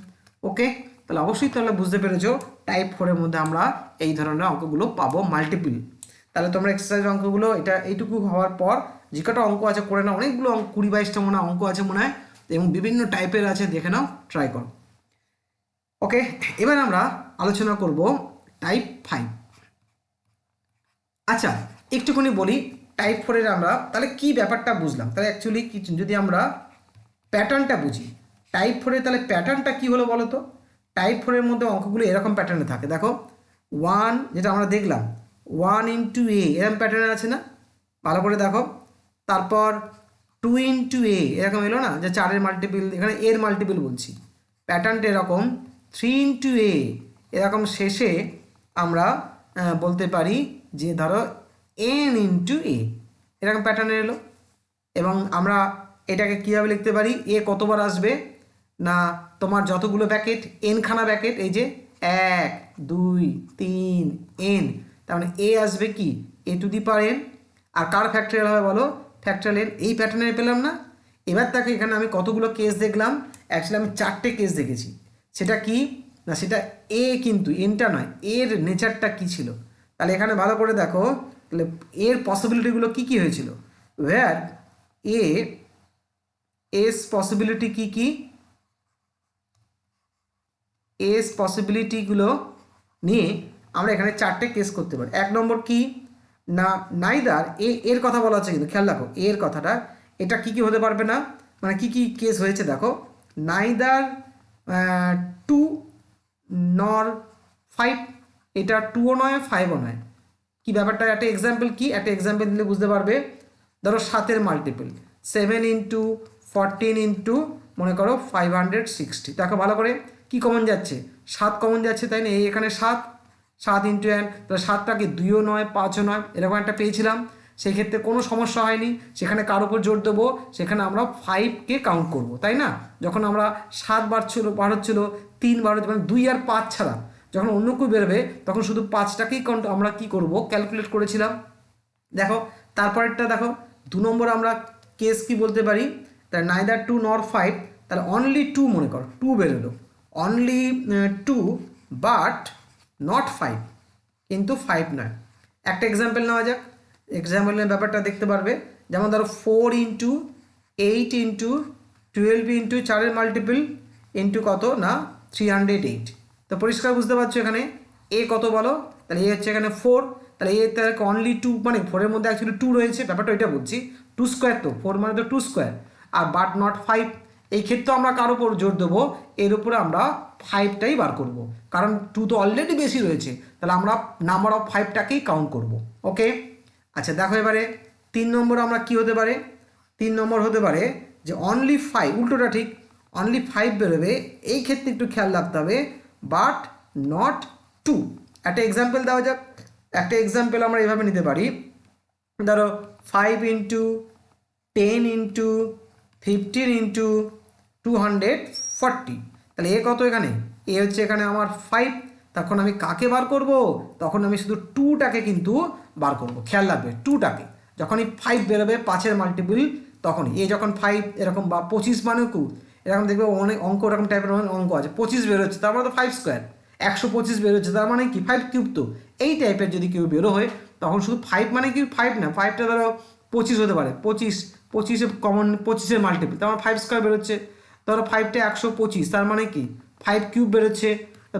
ওকে, তাহলে অবশ্যই তাহলে বুঝতে পেরেছো টাইপ 4-এর মধ্যে আমরা এই ধরনের অঙ্কগুলো পাবো মাল্টিপল। তাহলে তোমরা এক্সারসাইজ অঙ্কগুলো এটা এইটুকু হওয়ার পর যে কটা অঙ্ক আছে করে নাও, অনেকগুলো অঙ্ক 20-22টা মনে হয় অঙ্ক আছে মনে হয়, এবং বিভিন্ন টাইপের আছে, দেখে নাও, ট্রাই করো। ওকে, এবার আমরা আলোচনা করব টাইপ 5। আচ্ছা একটুখানি বলি টাইপ 4-এর আমরা তাহলে কি ব্যাপারটা বুঝলাম। তাহলে অ্যাকচুয়ালি কি, যদি আমরা প্যাটার্নটা বুঝি টাইপ 4-এর, তাহলে প্যাটার্নটা কি হলো বলো তো? টাইপ 4-এর মধ্যে অঙ্কগুলো এরকম প্যাটার্নে থাকে, দেখো 1, যেটা আমরা দেখলাম 1 ইন্টু এ, এরকম প্যাটার্নে আছে না? ভালো করে দেখো। তারপর 2 ইন্টু এ, এরকম এলো না, যে 4-এর মাল্টিপল, এখানে এর মাল্টিপল বলছি। প্যাটার্নটা এরকম 3 ইন্টু এ, এরকম শেষে আমরা বলতে পারি যে ধরো এন ইন্টু এ, এরকম প্যাটার্নে এলো। এবং আমরা এটাকে কীভাবে লিখতে পারি? এ কতবার আসবে না, তোমার যতগুলো ব্যাকেট, এনখানা ব্যাকেট, এই যে 1 2 3 এন, তার মানে এ আসবে কি? A to the power n. আর কার ফ্যাক্টরিয়াল হবে বলো? Factorial n. এই প্যাটার্নে পেলাম না? এবার তাকে এখানে আমি কতগুলো কেস দেখলাম? অ্যাকচুয়ালি আমি 4টে কেস দেখেছি। সেটা কি না, সেটা এ, কিন্তু এনটা নয়, এর নেচারটা কি ছিল। তাহলে এখানে ভালো করে দেখো, তাহলে এর পসিবিলিটিগুলো কি কি হয়েছিল। ওয়্যার এস পসিবিলিটি কি কি, এস পসিবিলিটিগুলো নিয়ে আমরা এখানে 4টে কেস করতে পারি। 1 নম্বর কি না, নাইদার এর কথা বলা হচ্ছে, কিন্তু খেয়াল রাখো এর কথাটা, এটা কি কি হতে পারবে না, মানে কি কি কেস হয়েছে দেখো। নাইদার 2 নর 5, এটা 2ও নয় 5ও নয়। কি ব্যাপারটা? একটা এক্সাম্পল কি, একটা এক্সাম্পল দিলে বুঝতে পারবে। ধরো 7-এর মাল্টিপল 7 ইন্টু 14 ইন্টু মনে করো 560। দেখো ভালো করে কি কমন যাচ্ছে? 7 কমন যাচ্ছে, তাই না? এই এখানে 7 ইন্টু এন, তাহলে 7টাকে 2ও নয় 5ও নয়, এরকম একটা পেয়েছিলাম। সেই ক্ষেত্রে কোনো সমস্যা হয়নি, সেখানে কার উপর জোর দেবো? সেখানে আমরা 5কে কাউন্ট করব, তাই না? যখন আমরা 7 বার হচ্ছিল 3 বার হচ্ছে, মানে 2 আর 5 ছাড়া, যখন অন্য কেউ বেরোবে তখন শুধু 5টাকেই আমরা কি করব ক্যালকুলেট করেছিলাম। দেখো তারপরেরটা দেখো 2 নম্বর আমরা কেস কি বলতে পারি, তাহলে নাইদার 2 নর 5, তাহলে অনলি 2 মনে করো 2 বেরোলো, অনলি 2 বাট নট 5, কিন্তু 5 নয়। একটা এক্সাম্পল নেওয়া যাক, এক্সাম্পলের ব্যাপারটা দেখতে পারবে। যেমন ধরো 4 into 8 into 12 into 4 multiple into কত না 308। তো পরিষ্কার বুঝতে পারছো এখানে এ কত বলো, তাহলে এ হচ্ছে এখানে 4, তাহলে এ তার অনলি 2 মানে 4-এর মধ্যে অ্যাকচুয়ালি 2 রয়েছে, ব্যাপারটা ওইটা বলছি। 2 স্কোয়ার তো 4 মানে তো 2 স্কোয়ার, আর বাট নট 5। এই ক্ষেত্রে আমরা কার উপর জোর দেবো, এর উপরে আমরা 5টাই বার করব, কারণ 2 তো অলরেডি বেশি রয়েছে, তাহলে আমরা নাম্বার অফ 5টাকেই কাউন্ট করব। ওকে, আচ্ছা দেখো এবারে 3 নম্বর আমরা কি হতে পারে, 3 নম্বর হতে পারে যে অনলি 5, উল্টোটা ঠিক, অনলি 5 বেরোবে। এই ক্ষেত্রে একটু খেয়াল রাখতে হবে, বাট নট 2। একটা এক্সাম্পল দেওয়া যাক, একটা এক্সাম্পল আমরা এভাবে নিতে পারি, ধরো 5 ইন্টু 10 ইন্টু 15 ইন্টু 240, তাহলে এ কত এখানে, এ হচ্ছে এখানে আমার 5। তখন আমি কাকে বার করব, তখন আমি শুধু 2টাকে কিন্তু বার করব। খেয়াল রাখবে 2টাকে, যখনই 5 বেরোবে 5-এর মাল্টিপল, তখন এ যখন 5 এরকম বা 25 মানেও এরকম দেখবে অনেক অঙ্ক এরকম টাইপের অঙ্ক আছে, 25 বেরোচ্ছে তার মানে তো 5 স্কোয়ার, 125 বেরোচ্ছে তার মানে কি 5 কিউব। তো এই টাইপের যদি কেউ বেরো হয় তখন শুধু 5 মানে কি 5 না, 5টা ধরো 25 হতে পারে, 25 কমন 25-এর মাল্টিপল, তার মানে 5 স্কোয়ার বেরোচ্ছে। ধরো 5টা 125, তার মানে কি 5 কিউব বেরোচ্ছে,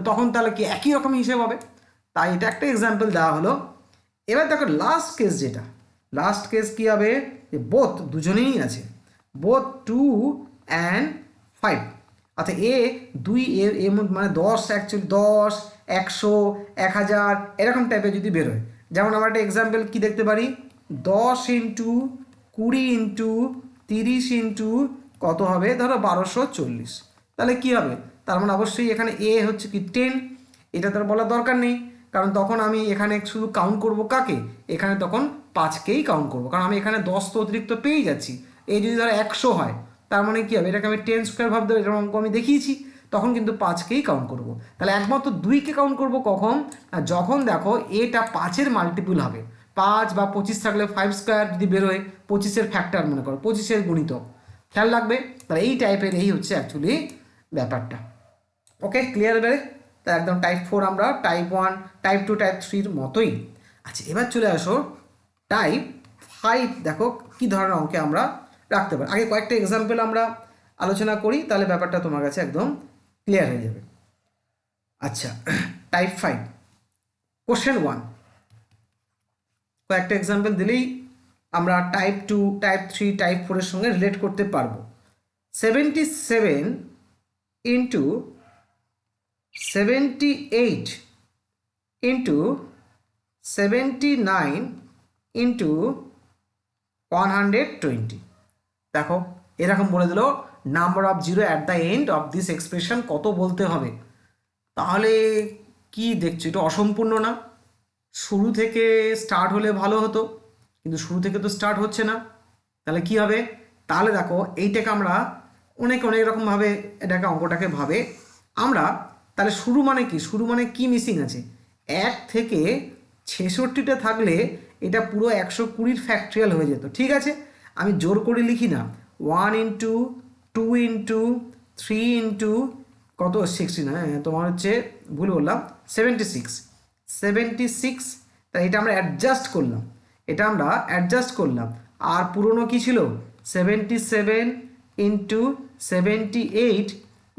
তখন তাহলে কি একই রকম হিসেব হবে। তাই এটা একটা এক্সাম্পল দেওয়া হলো। এবার দেখো লাস্ট কেস, যেটা লাস্ট কেস কি হবে, যে বোথ দুজনেই আছে, বোথ 2 অ্যান্ড 5, অর্থাৎ এ 2 এর মধ্যে মানে 10 অ্যাকচুয়ালি 10 100 1000 এরকম টাইপের যদি বেরোয়। যেমন আমরা একটা এক্সাম্পল কি দেখতে পারি, 10 ইন্টু 20 ইন্টু 30 ইন্টু কত হবে ধরো 1240, তাহলে কি হবে, তার মানে অবশ্যই এখানে এ হচ্ছে কি 10, এটা তার বলার দরকার নেই, কারণ তখন আমি এখানে শুধু কাউন্ট করব কাকে, এখানে তখন 5কেই কাউন্ট করব, কারণ আমি এখানে 10 তো অতিরিক্ত পেয়েই যাচ্ছি। এই যদি ধরো 100 হয়, তার মানে কি হবে, এটাকে আমি 10 স্কোয়ার ভাবতে হবে, এরকম অঙ্ক আমি দেখিয়েছি, তখন কিন্তু 5কেই কাউন্ট করব। তাহলে একমাত্র 2কে কাউন্ট করব কখন, যখন দেখো এটা 5-এর মাল্টিপুল হবে, 5 বা 25 থাকলে 5 স্কোয়ার যদি বেরোয়, 25-এর ফ্যাক্টর মনে করো, 25-এর গুণিতক, খেয়াল রাখবে। তাহলে এই টাইপের এই হচ্ছে অ্যাকচুয়ালি ব্যাপারটা। ওকে, ক্লিয়ার এবারে, তা একদম টাইপ 4 আমরা টাইপ 1 টাইপ 2 টাইপ 3-র মতোই। আচ্ছা এবার চলে আসো টাইপ 5, দেখো কি ধরনের অঙ্কে আমরা রাখতে পারি। আগে কয়েকটা এক্সাম্পল আমরা আলোচনা করি, তাহলে ব্যাপারটা তোমার কাছে একদম ক্লিয়ার হয়ে যাবে। আচ্ছা টাইপ 5 কোশ্চেন 1, কয়েকটা এক্সাম্পল দিলেই আমরা টাইপ 2 টাইপ 3 টাইপ 4-এর সঙ্গে রিলেট করতে পারবো। 77 ইন্টু 78 ইন্টু 79 ইন্টু 120, দেখো এরকম বলে দিল number of zero at the end of this expression কত বলতে হবে। তাহলে কি দেখছো, এটা অসম্পূর্ণ না? শুরু থেকে স্টার্ট হলে ভালো হতো, কিন্তু শুরু থেকে তো স্টার্ট হচ্ছে না, তাহলে কি হবে, তাহলে দেখো এইটাকে আমরা অনেক রকমভাবে এটাকে অঙ্কটাকে ভাবে আমরা। তাহলে শুরু মানে কি, শুরু মানে কি মিসিং আছে, 1 থেকে 66টা থাকলে এটা পুরো 120-র ফ্যাক্টরিয়াল হয়ে যেত। ঠিক আছে, আমি জোর করে লিখি না, 1 ইন্টু 2 ইন্টু 3 ইন্টু কত 16, হ্যাঁ তোমার হচ্ছে ভুল বললাম 76, তাই এটা আমরা অ্যাডজাস্ট করলাম, এটা আমরা অ্যাডজাস্ট করলাম। আর পুরনো কি ছিল 77 ইন্টু 78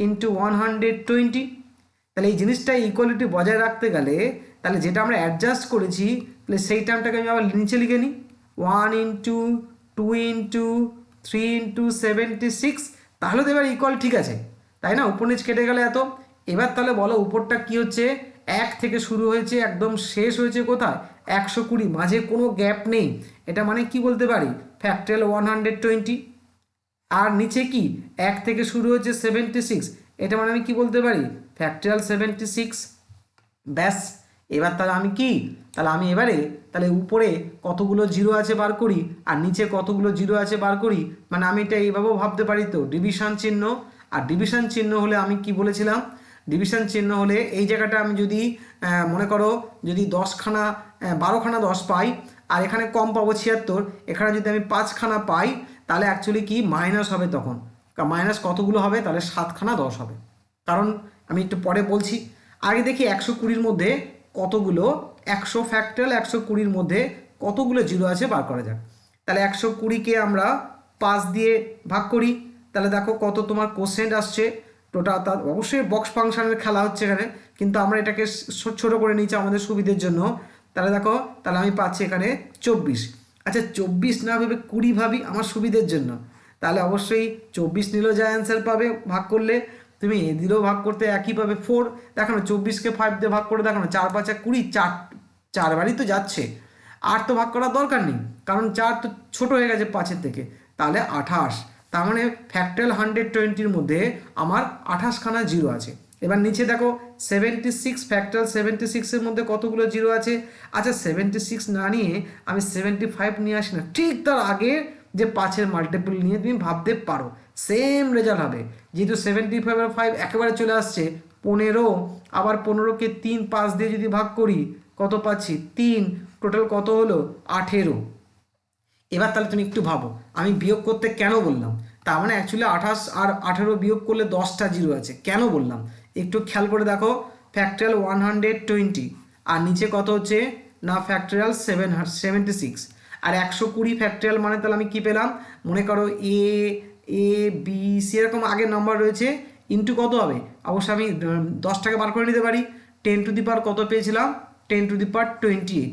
ইন্টু 120, তাহলে এই জিনিসটা ইকুয়ালিটি বজায় রাখতে গেলে তাহলে যেটা আমরা অ্যাডজাস্ট করেছি তাহলে সেই টার্মটাকে আমি আবার নিচে লিখে নিই, 1 ইন্টু 2 ইন্টু 3 ইন্টু 76, তাহলে তো এবার ইকুয়াল ঠিক আছে, তাই না, উপর নিচ কেটে গেলে এত। এবার তাহলে বলো উপরটা কি হচ্ছে, 1 থেকে শুরু হয়েছে একদম শেষ হয়েছে কোথায় 120, মাঝে কোনো গ্যাপ নেই, এটা মানে কি বলতে পারি ফ্যাক্টরিয়াল 120। আর নিচে কি 1 থেকে শুরু হয়েছে 76, এটা মানে আমি কি বলতে পারি ফ্যাক্টরিয়াল 76। ব্যাস, এবার তাহলে আমি কি, তাহলে আমি এবারে তাহলে উপরে কতগুলো জিরো আছে বার করি আর নিচে কতগুলো জিরো আছে বার করি, মানে আমি এটা এইভাবেও ভাবতে পারি তো ডিভিশন চিহ্ন। আর ডিভিশন চিহ্ন হলে আমি কি বলেছিলাম ডিভিশন চিহ্ন হলে এই জায়গাটা আমি যদি মনে করো যদি 10খানা 12খানা 10 পাই আর এখানে কম পাবো 76, এখানে যদি আমি 5খানা পাই তাহলে অ্যাকচুয়ালি কি মাইনাস হবে, তখন মাইনাস কতগুলো হবে, তাহলে 7খানা 10 হবে। কারণ আমি একটু পরে বলছি, আগে দেখি 120-র মধ্যে কতগুলো 100 ফ্যাক্টরিয়াল 120-র মধ্যে কতগুলো জিরো আছে বার করা যাক। তাহলে 120-কে আমরা 5 দিয়ে ভাগ করি, তাহলে দেখো কত তোমার কোশেন্ট আসছে টোটাল। তার অবশ্যই বক্স ফাংশনের খেলা হচ্ছে এখানে, কিন্তু আমরা এটাকে ছোট করে নিচ্ছি আমাদের সুবিধের জন্য। তাহলে দেখো, তাহলে আমি পাচ্ছি এখানে 24। আচ্ছা 24 না ভেবে 20 ভাবি আমার সুবিধের জন্য, তাহলে অবশ্যই 24 নিলেও যা অ্যান্সার পাবে ভাগ করলে, তুমি এ দিলেও ভাগ করতে একই পাবে 4। দেখো না 24কে 5 দিয়ে ভাগ করে দেখো না, 4 5 20, 4বারই তো যাচ্ছে, 8 তো ভাগ করার দরকার নেই, কারণ 4 তো ছোট হয়ে গেছে 5-এর থেকে, তাহলে 28। তার মানে ফ্যাক্টরিয়াল 120-র মধ্যে আমার 28খানা জিরো আছে। এবার নিচে দেখো 76, ফ্যাক্টরিয়াল 76-এর মধ্যে কতগুলো জিরো আছে। আচ্ছা 76 না নিয়ে আমি 75 নিয়ে আসি না, ঠিক তার আগে যে 5-এর মাল্টিপল নিয়ে তুমি ভাবতে পারো, সেম রেজাল্ট হবে। যেহেতু 75 আর 5 একেবারে চলে আসছে 15, আবার 15কে 3 5 দিয়ে যদি ভাগ করি কত পাচ্ছি 3, টোটাল কত হলো 18। এবার তাহলে তুমি একটু ভাবো আমি বিয়োগ করতে কেন বললাম, তার মানে অ্যাকচুয়ালি 28 আর 18 বিয়োগ করলে 10টা জিরো আছে, কেন বললাম একটু খেয়াল করে দেখো। ফ্যাক্টরিয়াল 120 আর নিচে কত হচ্ছে না ফ্যাক্টরিয়াল 76, আর 120 ফ্যাক্টরিয়াল মানে তাহলে আমি কি পেলাম, মনে করো এ এ বি সি এরকম আগের নাম্বার রয়েছে, ইন্টু কত হবে, অবশ্যই আমি 10টাকে বার করে নিতে পারি। 10 টু দি পাওয়ার কত পেয়েছিলাম, 10 টু দি পাওয়ার 28।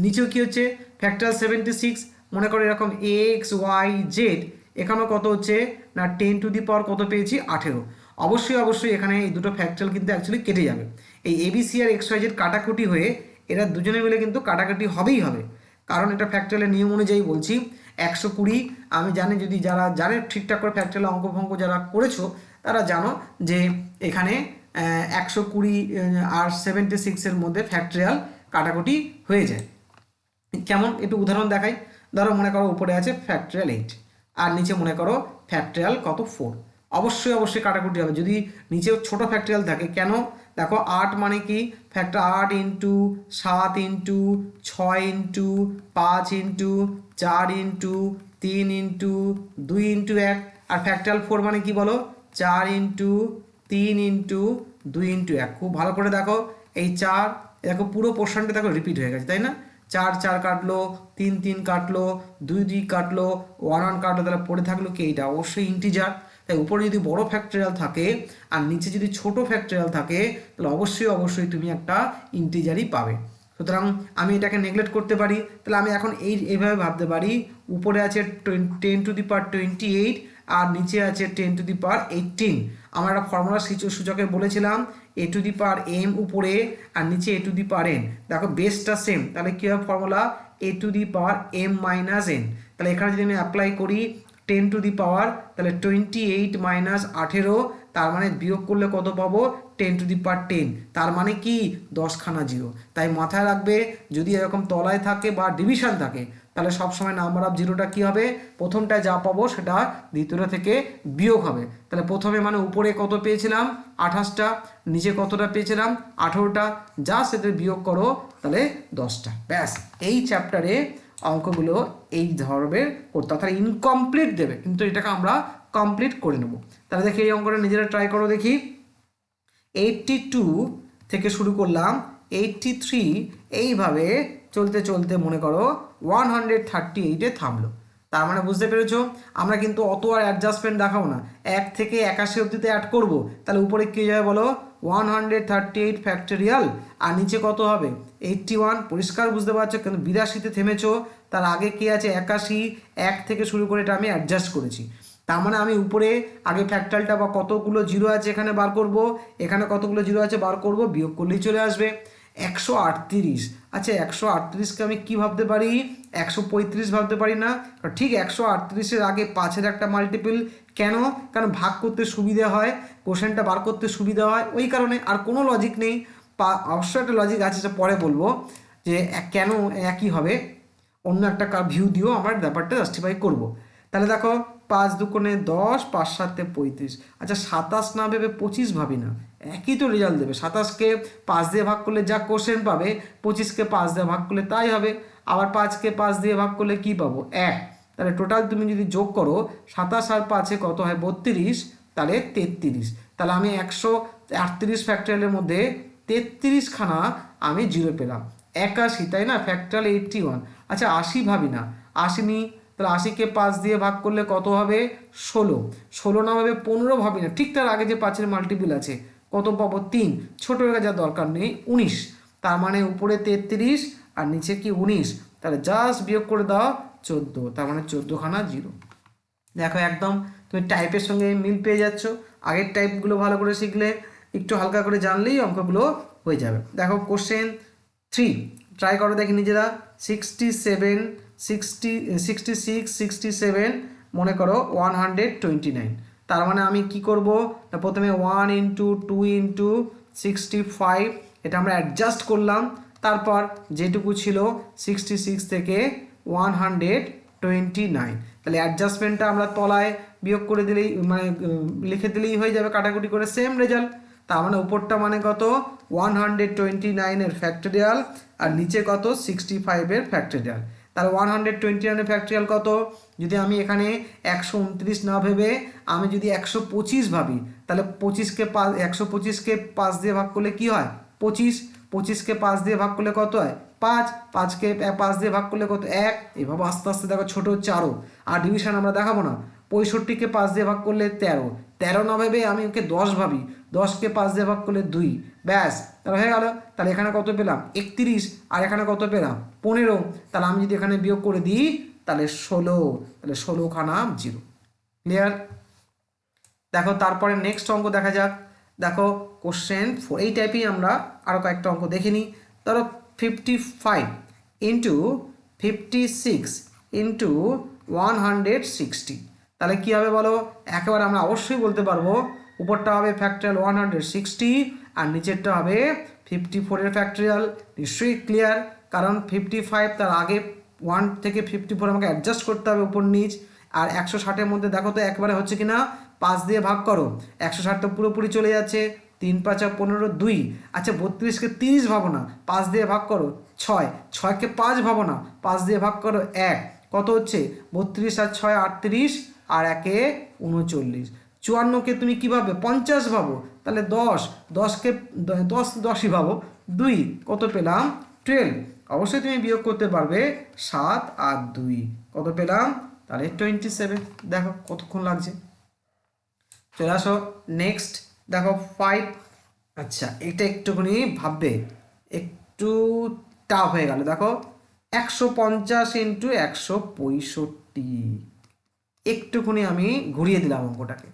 নিচেও কি হচ্ছে ফ্যাক্টরিয়াল 76, মনে করো এরকম এক্স ওয়াই জেড, এখানেও কত হচ্ছে না 10 টু দি পাওয়ার কত পেয়েছি 18। অবশ্যই এখানে এই দুটো ফ্যাক্টরিয়াল কিন্তু অ্যাকচুয়ালি কেটে যাবে, এই এবিসি আর এক্স ওয়াই জেড কাটাকুটি হয়ে এরা দুজনে মিলে কিন্তু কাটাকাটি হবেই হবে, কারণ এটা ফ্যাক্টরিয়ালের নিয়ম অনুযায়ী বলছি। 120 আমি জানি, যদি যারা জানে ঠিকঠাক করে ফ্যাক্টরিয়াল অঙ্ক ফঙ্ক যারা করেছো তারা জানো যে এখানে 120 আর 76-এর মধ্যে ফ্যাক্টরিয়াল কাটাকুটি হয়ে যায়। কেমন একটু উদাহরণ দেখাই। ধরো মনে করো উপরে আছে ফ্যাক্টরিয়াল 8 আর নিচে মনে করো ফ্যাক্টরিয়াল কত 4, অবশ্যই কাটাকুটি হবে যদি নিচে ছোট ফ্যাক্টরিয়াল থাকে। কেন দেখো 8 মানে কি factor 8 into 7 into 6 into 5 into 4 into 3 into 2 into 1, আর ফ্যাক্টরিয়াল 4 মানে কি বলো 4 ইন্টু 3 ইন্টু 2 ইন্টু 1। খুব ভালো করে দেখো এই 4 দেখো পুরো পোর্শনটা দেখো রিপিট হয়ে গেছে, তাই না, 4 4 কাটলো, 3 3 কাটলো, 2 2 কাটলো, 1 1 কাটলো, তাহলে পড়ে থাকলো কি এইটা অবশ্যই ইন্টিজার। তাই উপরে যদি বড় ফ্যাক্টরিয়াল থাকে আর নিচে যদি ছোট ফ্যাক্টরিয়াল থাকে তাহলে অবশ্যই তুমি একটা ইন্টিজারই পাবে। সুতরাং আমি এটাকে নেগলেক্ট করতে পারি, তাহলে আমি এখন এইভাবে ভাবতে পারি উপরে আছে 10 টু দি পাওয়ার 28 আর নিচে আছে 10 টু দি পাওয়ার 18। আমরা একটা ফর্মুলা সূচকে বলেছিলাম এ টু দি পাওয়ার এম উপরে আর নিচে এ টু দি পাওয়ার এন, দেখো বেসটা সেম, তাহলে কী হবে formula a to the power m minus n. তাহলে এখানে যদি আমি অ্যাপ্লাই করি 10 টু দি পাওয়ার তাহলে 28 মাইনাস 18, তার মানে বিয়োগ করলে কত পাবো 10 টু দি পাওয়ার 10, তার মানে কি 10খানা জিরো। তাই মাথায় রাখবে যদি এরকম তলায় থাকে বা ডিভিশন থাকে তাহলে সবসময় নাম্বার অফ জিরোটা কী হবে, প্রথমটায় যা পাবো সেটা দ্বিতীয়টা থেকে বিয়োগ হবে। তাহলে প্রথমে মানে উপরে কত পেয়েছিলাম 28টা, নিচে কতটা পেয়েছিলাম 18টা, যা সেটা বিয়োগ করো তাহলে 10টা। ব্যাস এই চ্যাপ্টারে অঙ্কগুলো এই ধরনের করতে, অর্থাৎ ইনকমপ্লিট দেবে কিন্তু এটাকে আমরা কমপ্লিট করে নেব। তাহলে দেখি এই অঙ্কটা নিজেরা ট্রাই করো দেখি। 82 থেকে শুরু করলাম 83, এইভাবে চলতে চলতে মনে করো 138-এ থামলো। তার মানে বুঝতে পেরেছো আমরা কিন্তু অত আর অ্যাডজাস্টমেন্ট দেখাবো না, 1 থেকে 81 অবধিতে অ্যাড করবো, তাহলে উপরে কী যাবে বলো 138 ফ্যাক্টরিয়াল আর নিচে কত হবে 81। পরিষ্কার বুঝতে পারছো কেন 82-তে থেমেছো, তার আগে কি আছে 81, 1 থেকে শুরু করে এটা আমি অ্যাডজাস্ট করেছি। তার মানে আমি উপরে আগে ফ্যাক্টরিয়ালটা বা কতগুলো জিরো আছে এখানে বার করব, এখানে কতগুলো জিরো আছে বার করব, বিয়োগ করলেই চলে আসবে 138। আচ্ছা 138কে আমি কি ভাবতে পারি 135 ভাবতে পারি না, ঠিক 138-এর আগে 5-এর একটা মাল্টিপল, কেন কারণ ভাগ করতে সুবিধা হয়, কোশ্চেনটা বার করতে সুবিধা হয়, ওই কারণে, আর কোনো লজিক নেই। অবশ্যই একটা লজিক আছে সেটা পরে বলবো যে কেন একই হবে, অন্য একটা ভিউ দিয়েও আমার ব্যাপারটা জাস্টিফাই করব। তাহলে দেখো 5 দুগুণে 10, 5 7 35। আচ্ছা 27 না ভেবে 25 ভাবি না, একই তো রেজাল্ট দেবে। 27কে 5 দিয়ে ভাগ করলে যা কোশ্চেন পাবে, 25কে 5 দিয়ে ভাগ করলে তাই হবে। আবার 5কে 5 দিয়ে ভাগ করলে কি পাবো? 1। তাহলে টোটাল তুমি যদি যোগ করো 27 আর 5-এ কত হয়? 32, তাহলে 33। তাহলে আমি 138 ফ্যাক্টরিয়ালের মধ্যে 33 খানা আমি জিরো পেলাম। 81, তাই না? ফ্যাক্টরিয়াল 81। আচ্ছা 80 ভাবি না, 80 নি, তাহলে 80কে 5 দিয়ে ভাগ করলে কত হবে? 16। 16 না ভাবে 15 ভাবি না, ঠিক তার আগে যে 5-এর মাল্টিপল আছে কত পাবো? 3। ছোট হয়ে যাওয়ার দরকার নেই, 19। তার মানে উপরে 33 আর নিচে কি 19, তাহলে জাস্ট বিয়োগ করে দাও 14, তার মানে 14 খানা জিরো। দেখো একদম তুমি টাইপের সঙ্গে মিল পেয়ে যাচ্ছ। আগের টাইপগুলো ভালো করে শিখলে, একটু হালকা করে জানলেই অঙ্কগুলো হয়ে যাবে। দেখো কোশ্চেন 3 ট্রাই করো দেখি নিজেরা। 67, 66, 67, মনে করো 129। তার মানে আমি কি করব? প্রথমে 1 ইন্টু 2 ইন্টু 65, এটা আমরা অ্যাডজাস্ট করলাম। তারপর যেটুকু ছিল 66 থেকে 129, তাহলে অ্যাডজাস্টমেন্টটা আমরা তলায় বিয়োগ করে দিলেই, মানে লিখে দিলেই হয়ে যাবে কাটাকুটি করে, সেম রেজাল্ট। তার মানে উপরটা মানে কত? 129-এর ফ্যাক্টরিয়াল, আর নিচে কত? 65-এর ফ্যাক্টরিয়াল। তাহলে 129-এর ফ্যাক্টরিয়াল কত? যদি আমি এখানে 129 না ভেবে আমি যদি 125 ভাবি, তাহলে 125কে 5 দিয়ে ভাগ করলে কি হয়? 25। 25কে 5 দিয়ে ভাগ করলে কত হয়? 5। 5কে 5 দিয়ে ভাগ করলে কত? 1। এভাবে আস্তে আস্তে দেখো ছোট হচ্ছে আরও। আর ডিভিশন আমরা দেখাবো না। 65কে 5 দিয়ে ভাগ করলে 13। 13 না ভেবে আমি ওকে 10 ভাবি, 10কে 5 দিয়ে ভাগ করলে 2, ব্যাস তাহলে হয়ে গেল। তাহলে এখানে কত পেলাম? 31। আর এখানে কত পেলাম? 15। তাহলে আমি যদি এখানে বিয়োগ করে দিই তাহলে 16, তাহলে 16 খানা জিরো। ক্লিয়ার? দেখো তারপরে নেক্সট অঙ্ক দেখা যাক। দেখো কোশ্চেন 4, এই টাইপেই আমরা আরও কয়েকটা অঙ্ক দেখে নিই। ধরো 55 ইন্টু 56 ইন্টু 160, তাহলে কী হবে বলো? একেবারে আমরা অবশ্যই বলতে পারবো উপরটা হবে ফ্যাক্টরিয়াল 160 আর নিচেরটা হবে 54-এর ফ্যাক্টরিয়াল। নিশ্চয়ই ক্লিয়ার, কারণ 55 তার আগে 1 থেকে 54 আমাকে অ্যাডজাস্ট করতে হবে উপর নিচ। আর 160-এর মধ্যে দেখো তো একবারে হচ্ছে কি না? 5 দিয়ে ভাগ করো, 160 তো পুরোপুরি চলে যাচ্ছে, 3 5 15, 2। আচ্ছা 32কে 30 ভাবো না, 5 দিয়ে ভাগ করো 6। 6কে 5 ভাবো না, 5 দিয়ে ভাগ করো 1। কত হচ্ছে? 32 আর 6 38, আর 1-এ 39। 54কে তুমি কী ভাবে? 50 ভাবো, তাহলে 10। 10কে 10ই ভাবো, 2। কত পেলাম? 12। অবশ্যই তুমি বিয়োগ করতে পারবে 7 আর 2, কত পেলাম? তাহলে 27। দেখো কতক্ষণ লাগছে। চলে আসো নেক্সট। দেখো 5। আচ্ছা এটা একটুখানি ভাববে, একটু টাফ হয়ে গেল। দেখো 150 ইন্টু 165, একটুখানি আমি ঘুরিয়ে দিলাম অঙ্কটাকে,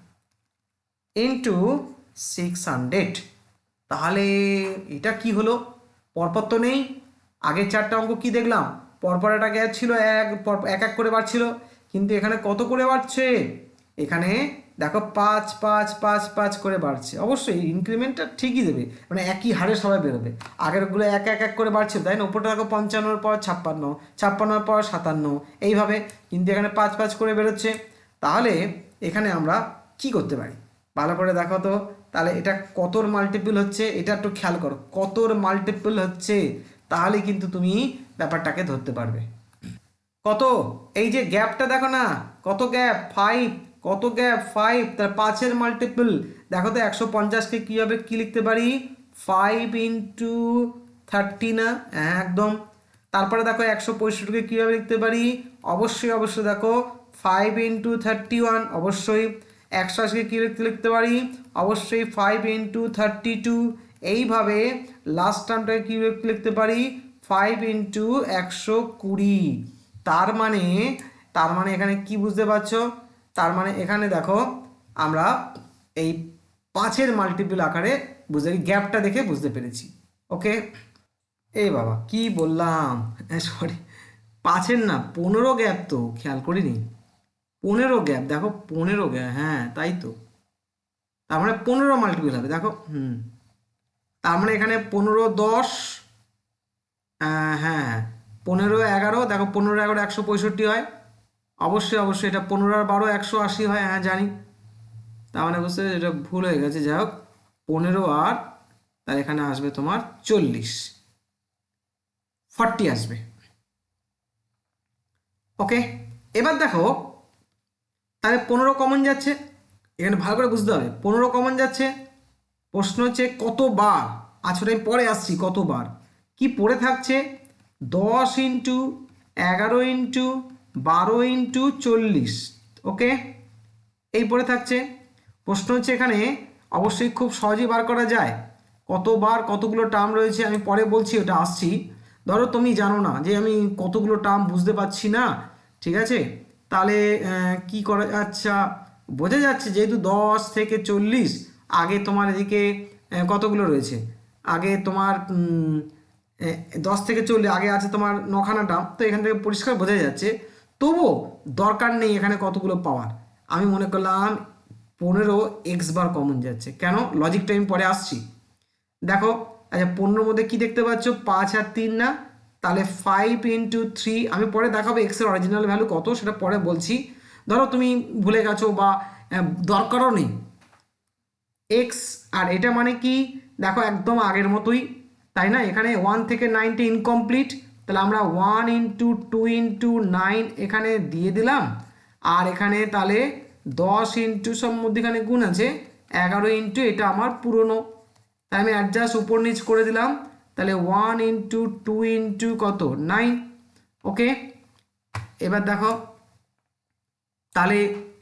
ইন্টু 600। তাহলে এটা কি হলো? পরপর তো নেই। আগের 4টা অঙ্ক কি দেখলাম? পরপর একটা গ্যাপ ছিল, এক এক করে বাড়ছিল, কিন্তু এখানে কত করে বাড়ছে? এখানে দেখো 5 5 5 5 করে বাড়ছে। অবশ্যই ইনক্রিমেন্টটা ঠিকই দেবে, মানে একই হারে সবাই বেরোবে। আগেরগুলো এক এক এক করে বাড়ছে, তাই না? উপরটা দেখো 55-এর পর 56, 56-এর পর 57, এইভাবে। কিন্তু এখানে 5 5 করে বেরোচ্ছে। তাহলে এখানে আমরা কি করতে পারি? ভালো করে দেখো তো। তাহলে এটা কতর মাল্টিপল হচ্ছে, এটা একটু খেয়াল করো, কতর মাল্টিপল হচ্ছে, তাহলে কিন্তু তুমি ব্যাপারটাকে ধরতে পারবে। কত? এই যে গ্যাপটা দেখো না, কত গ্যাপ? 5। কত গ্যাপ? 5। তার 5-এর মাল্টিপল দেখো তো। 150কে কীভাবে কী লিখতে পারি? 5 ইন্টু 30 না? একদম। তারপরে দেখো 165কে কীভাবে লিখতে পারি? অবশ্যই দেখো 5 ইন্টু 31, অবশ্যই। 180কে কী লিখতে পারি? অবশ্যই 5 ইন্টু 32। এইভাবে লাস্ট টার্মটাকে কী লিখতে পারি? 5 ইন্টু 120। তার মানে এখানে কি বুঝতে পারছো? তার মানে এখানে দেখো আমরা এই 5-এর মাল্টিপল আকারে বুঝতে, গ্যাপটা দেখে বুঝতে পেরেছি। ওকে, এই বাবা কি বললাম, সরি, 5-এর না 15 গ্যাপ, তো খেয়াল করিনি। 15 গ্যাপ, দেখো 15 গ্যাপ, হ্যাঁ তাই তো। তার মানে 15 মাল্টিপল হবে, দেখো। তার মানে এখানে 15 10, হ্যাঁ 15 11, দেখো 15 11 165 হয়। অবশ্যই অবশ্যই এটা 15 আর 12 180 হয়, হ্যাঁ জানি। তার মানে বুঝতে পেরেছো, এটা ভুল হয়ে গেছে। যাই হোক, 15 আর তার এখানে আসবে তোমার 40, 40 আসবে। ওকে, এবার দেখো, তাহলে 15 কমন যাচ্ছে, এখানে ভালো করে বুঝতে হবে। 15 কমন যাচ্ছে, প্রশ্ন হচ্ছে কতবার। আচ্ছা আমি পরে আসছি কতবার কি পড়ে থাকছে। 10 × 11 × 12 × 40, ওকে, এই পড়ে থাকছে। প্রশ্ন হচ্ছে এখানে অবশ্যই খুব সহজেই বার করা যায় কতবার কতগুলো টার্ম রয়েছে, আমি পরে বলছি, ওটা আসছি। ধরো তুমি জানো না যে আমি কতগুলো টার্ম বুঝতে পারছি না, ঠিক আছে, তাহলে কি করা, আচ্ছা বোঝা যাচ্ছে যেহেতু 10 থেকে 40, আগে তোমার এদিকে কতগুলো রয়েছে, আগে তোমার 10 থেকে 40 আগে আছে তোমার 9খানা টার্ম, তো এখান থেকে পরিষ্কার বোঝা যাচ্ছে। তবুও দরকার নেই এখানে কতগুলো পাওয়ার, আমি মনে করলাম 15 বার কমন যাচ্ছে। কেন, লজিকটা আমি পরে আসছি। দেখো, আচ্ছা 15 মধ্যে কি দেখতে পাচ্ছ, 5 আর 3 না, তাহলে 5 × 3, আমি পরে দেখাবো এক্সের অরিজিনাল ভ্যালু কত, সেটা পরে বলছি। ধরো তুমি ভুলে গেছো বা দরকারও নেই এক্স, আর এটা মানে কি, দেখো একদম আগের মতোই, তাই না, এখানে 1 থেকে 9 ইনকমপ্লিট, তাহলে আমরা 1 × 2 × 9 এখানে দিয়ে দিলাম। আর এখানে তাহলে 10 সব মধ্যেখানে গুণ আছে, 11 এটা আমার পুরনো, তাই আমি অ্যাডজাস্ট উপর নিচ করে দিলাম। তাহলে 1 × 2 × কত 9, ওকে। এবার দেখো, তাহলে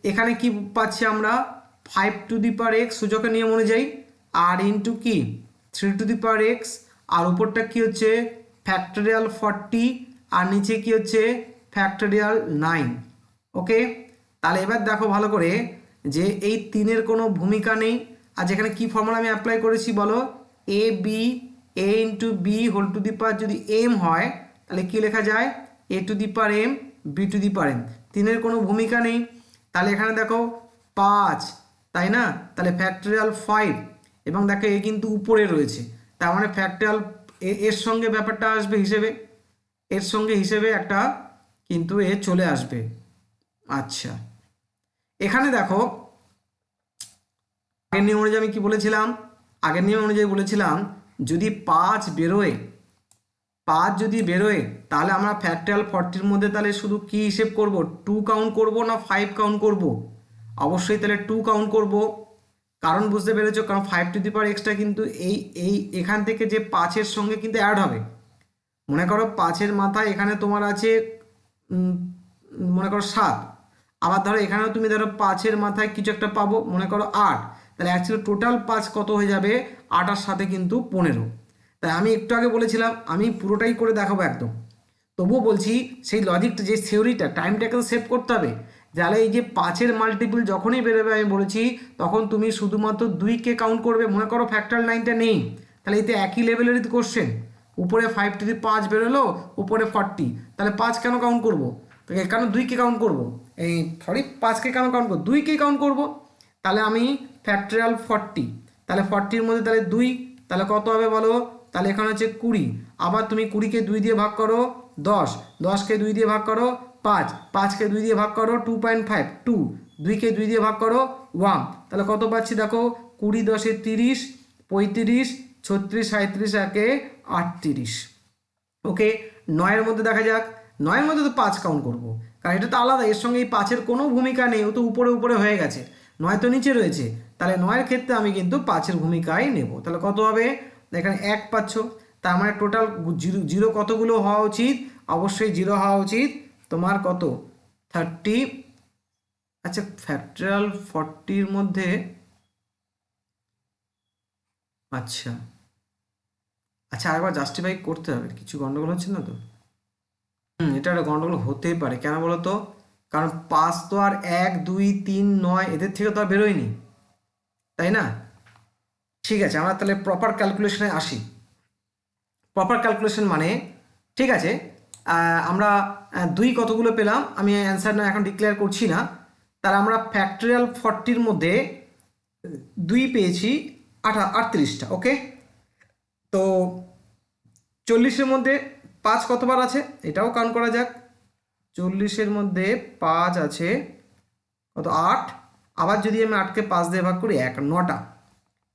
এখানে কি পাচ্ছি আমরা, 5 টু দি পাওয়ার x সূচকের নিয়ম অনুযায়ী, আর ইন্টু কি 3 টু দি পাওয়ার x, আর উপরটা কি হচ্ছে ফ্যাক্টোরিয়াল 40, আর নিচে কি হচ্ছে ফ্যাক্টোরিয়াল 9, ওকে। তাহলে এবার দেখো ভালো করে যে এই 3-এর কোনো ভূমিকা নেই, আর যেখানে কি ফর্মুলা আমি অ্যাপ্লাই করেছি বলো, a হোল টু দি পাওয়ার যদি m হয়, তাহলে কি লেখা যায়, a to the power m b two the power m, 3-এর কোনো ভূমিকা নেই। তাহলে এখানে দেখো 5, তাই না, তাহলে ফ্যাক্টোরিয়াল 5, এবং দেখো এ কিন্তু উপরে রয়েছে, তার মানে ফ্যাক্টোরিয়াল এর সঙ্গে ব্যাপারটা আসবে হিসেবে, এর সঙ্গে হিসেবে একটা কিন্তু এ চলে আসবে। আচ্ছা, এখানে দেখো আগের নিয়ম অনুযায়ী আমি কি বলেছিলাম, আগের নিয়ম অনুযায়ী বলেছিলাম যদি 5 যদি বেরোয়, তাহলে আমরা ফ্যাক্টোরিয়াল 40-র মধ্যে তাহলে শুধু কি হিসেব করব, 2 কাউন্ট করব না 5 কাউন্ট করব, অবশ্যই তাহলে 2 কাউন্ট করব। কারণ বুঝতে পেরেছো, কারণ 5 টু দি পাওয়ার x কিন্তু এই এখান থেকে যে 5-এর সঙ্গে কিন্তু অ্যাড হবে। মনে করো 5-এর মাথায় এখানে তোমার আছে মনে করো 7, আবার ধরো এখানেও তুমি ধরো 5-এর মাথায় কিছু একটা পাবো, মনে করো 8, তাহলে অ্যাকচুয়ালি টোটাল 5 কত হয়ে যাবে, 8 আর সাথে কিন্তু 15। তাই আমি একটু আগে বলেছিলাম আমি পুরোটাই করে দেখাবো একদম, তবুও বলছি সেই লজিকটা যে থিওরিটা টাইমটাকে তো সেভ করতে হবে। তাহলে এই যে 5-এর মাল্টিপল যখনই বেরোবে আমি বলেছি, তখন তুমি শুধুমাত্র 2কে কাউন্ট করবে। মনে করো ফ্যাক্টরাল 9টা নেই, তাহলে এতে একই লেভেলেরই কোশ্চেন, উপরে 5 টু দি 5 বেরোলো, উপরে 40, তাহলে 5 কেন কাউন্ট করবো, কেন 2কে কাউন্ট করবো, এই সরি 5কে কেন কাউন্ট করবো, 2কেই কাউন্ট করবো। তাহলে আমি ফ্যাক্টরিয়াল 40, তাহলে 40-র মধ্যে তাহলে 2, তাহলে কত হবে বলো, তাহলে এখানে হচ্ছে 20, আবার তুমি 20কে 2 দিয়ে ভাগ করো 10, 10কে 2 দিয়ে ভাগ করো 5, 5কে 2 দিয়ে ভাগ করো 2.5, 2, 2কে 2 দিয়ে ভাগ করো 1, তাহলে কত পাচ্ছি দেখো, 20 10 30, 35, 36, 37 একে 38, ওকে। 9-এর মধ্যে দেখা যাক, 9-এর মধ্যে তো 5 কাউন্ট করবো, কারণ এটা তো আলাদা, এর সঙ্গে এই 5-এর কোনো ভূমিকা নেই, ও তো উপরে উপরে হয়ে গেছে, 9 তো নিচে রয়েছে, তাহলে 9-এর ক্ষেত্রে আমি কিন্তু 5-এর ভূমিকাই নেব। তাহলে কত হবে, এখানে 1 পাচ্ছ, তার মানে টোটাল জিরো কতগুলো হওয়া উচিত, অবশ্যই 0 হওয়া উচিত তোমার কত 30। আচ্ছা ফ্যাক্টরিয়াল 40-র মধ্যে, আচ্ছা আচ্ছা আরেকবার জাস্টিফাই করতে হবে, কিছু গন্ডগোল হচ্ছে না তো, এটা একটা গন্ডগোল হতেই পারে, কেন বলো তো, কারণ 5 তো আর 1 2 3 9 এদের থেকে তো আর বেরোয়নি, তাই না। ঠিক আছে, আমরা তাহলে প্রপার ক্যালকুলেশনে আসি। প্রপার ক্যালকুলেশন মানে, ঠিক আছে, আমরা 2 কতগুলো পেলাম, আমি অ্যান্সার না এখন ডিক্লেয়ার করছি না, তার আমরা ফ্যাক্টরিয়াল 40-র মধ্যে 2 পেয়েছি 38টা, ওকে। তো 40-এর মধ্যে 5 কতবার আছে এটাও কাউন্ট করা যাক, 40-এর মধ্যে 5 আছে কত 8, আবার যদি আমি 8কে 5 দিয়ে ভাগ করি 1, 9টা,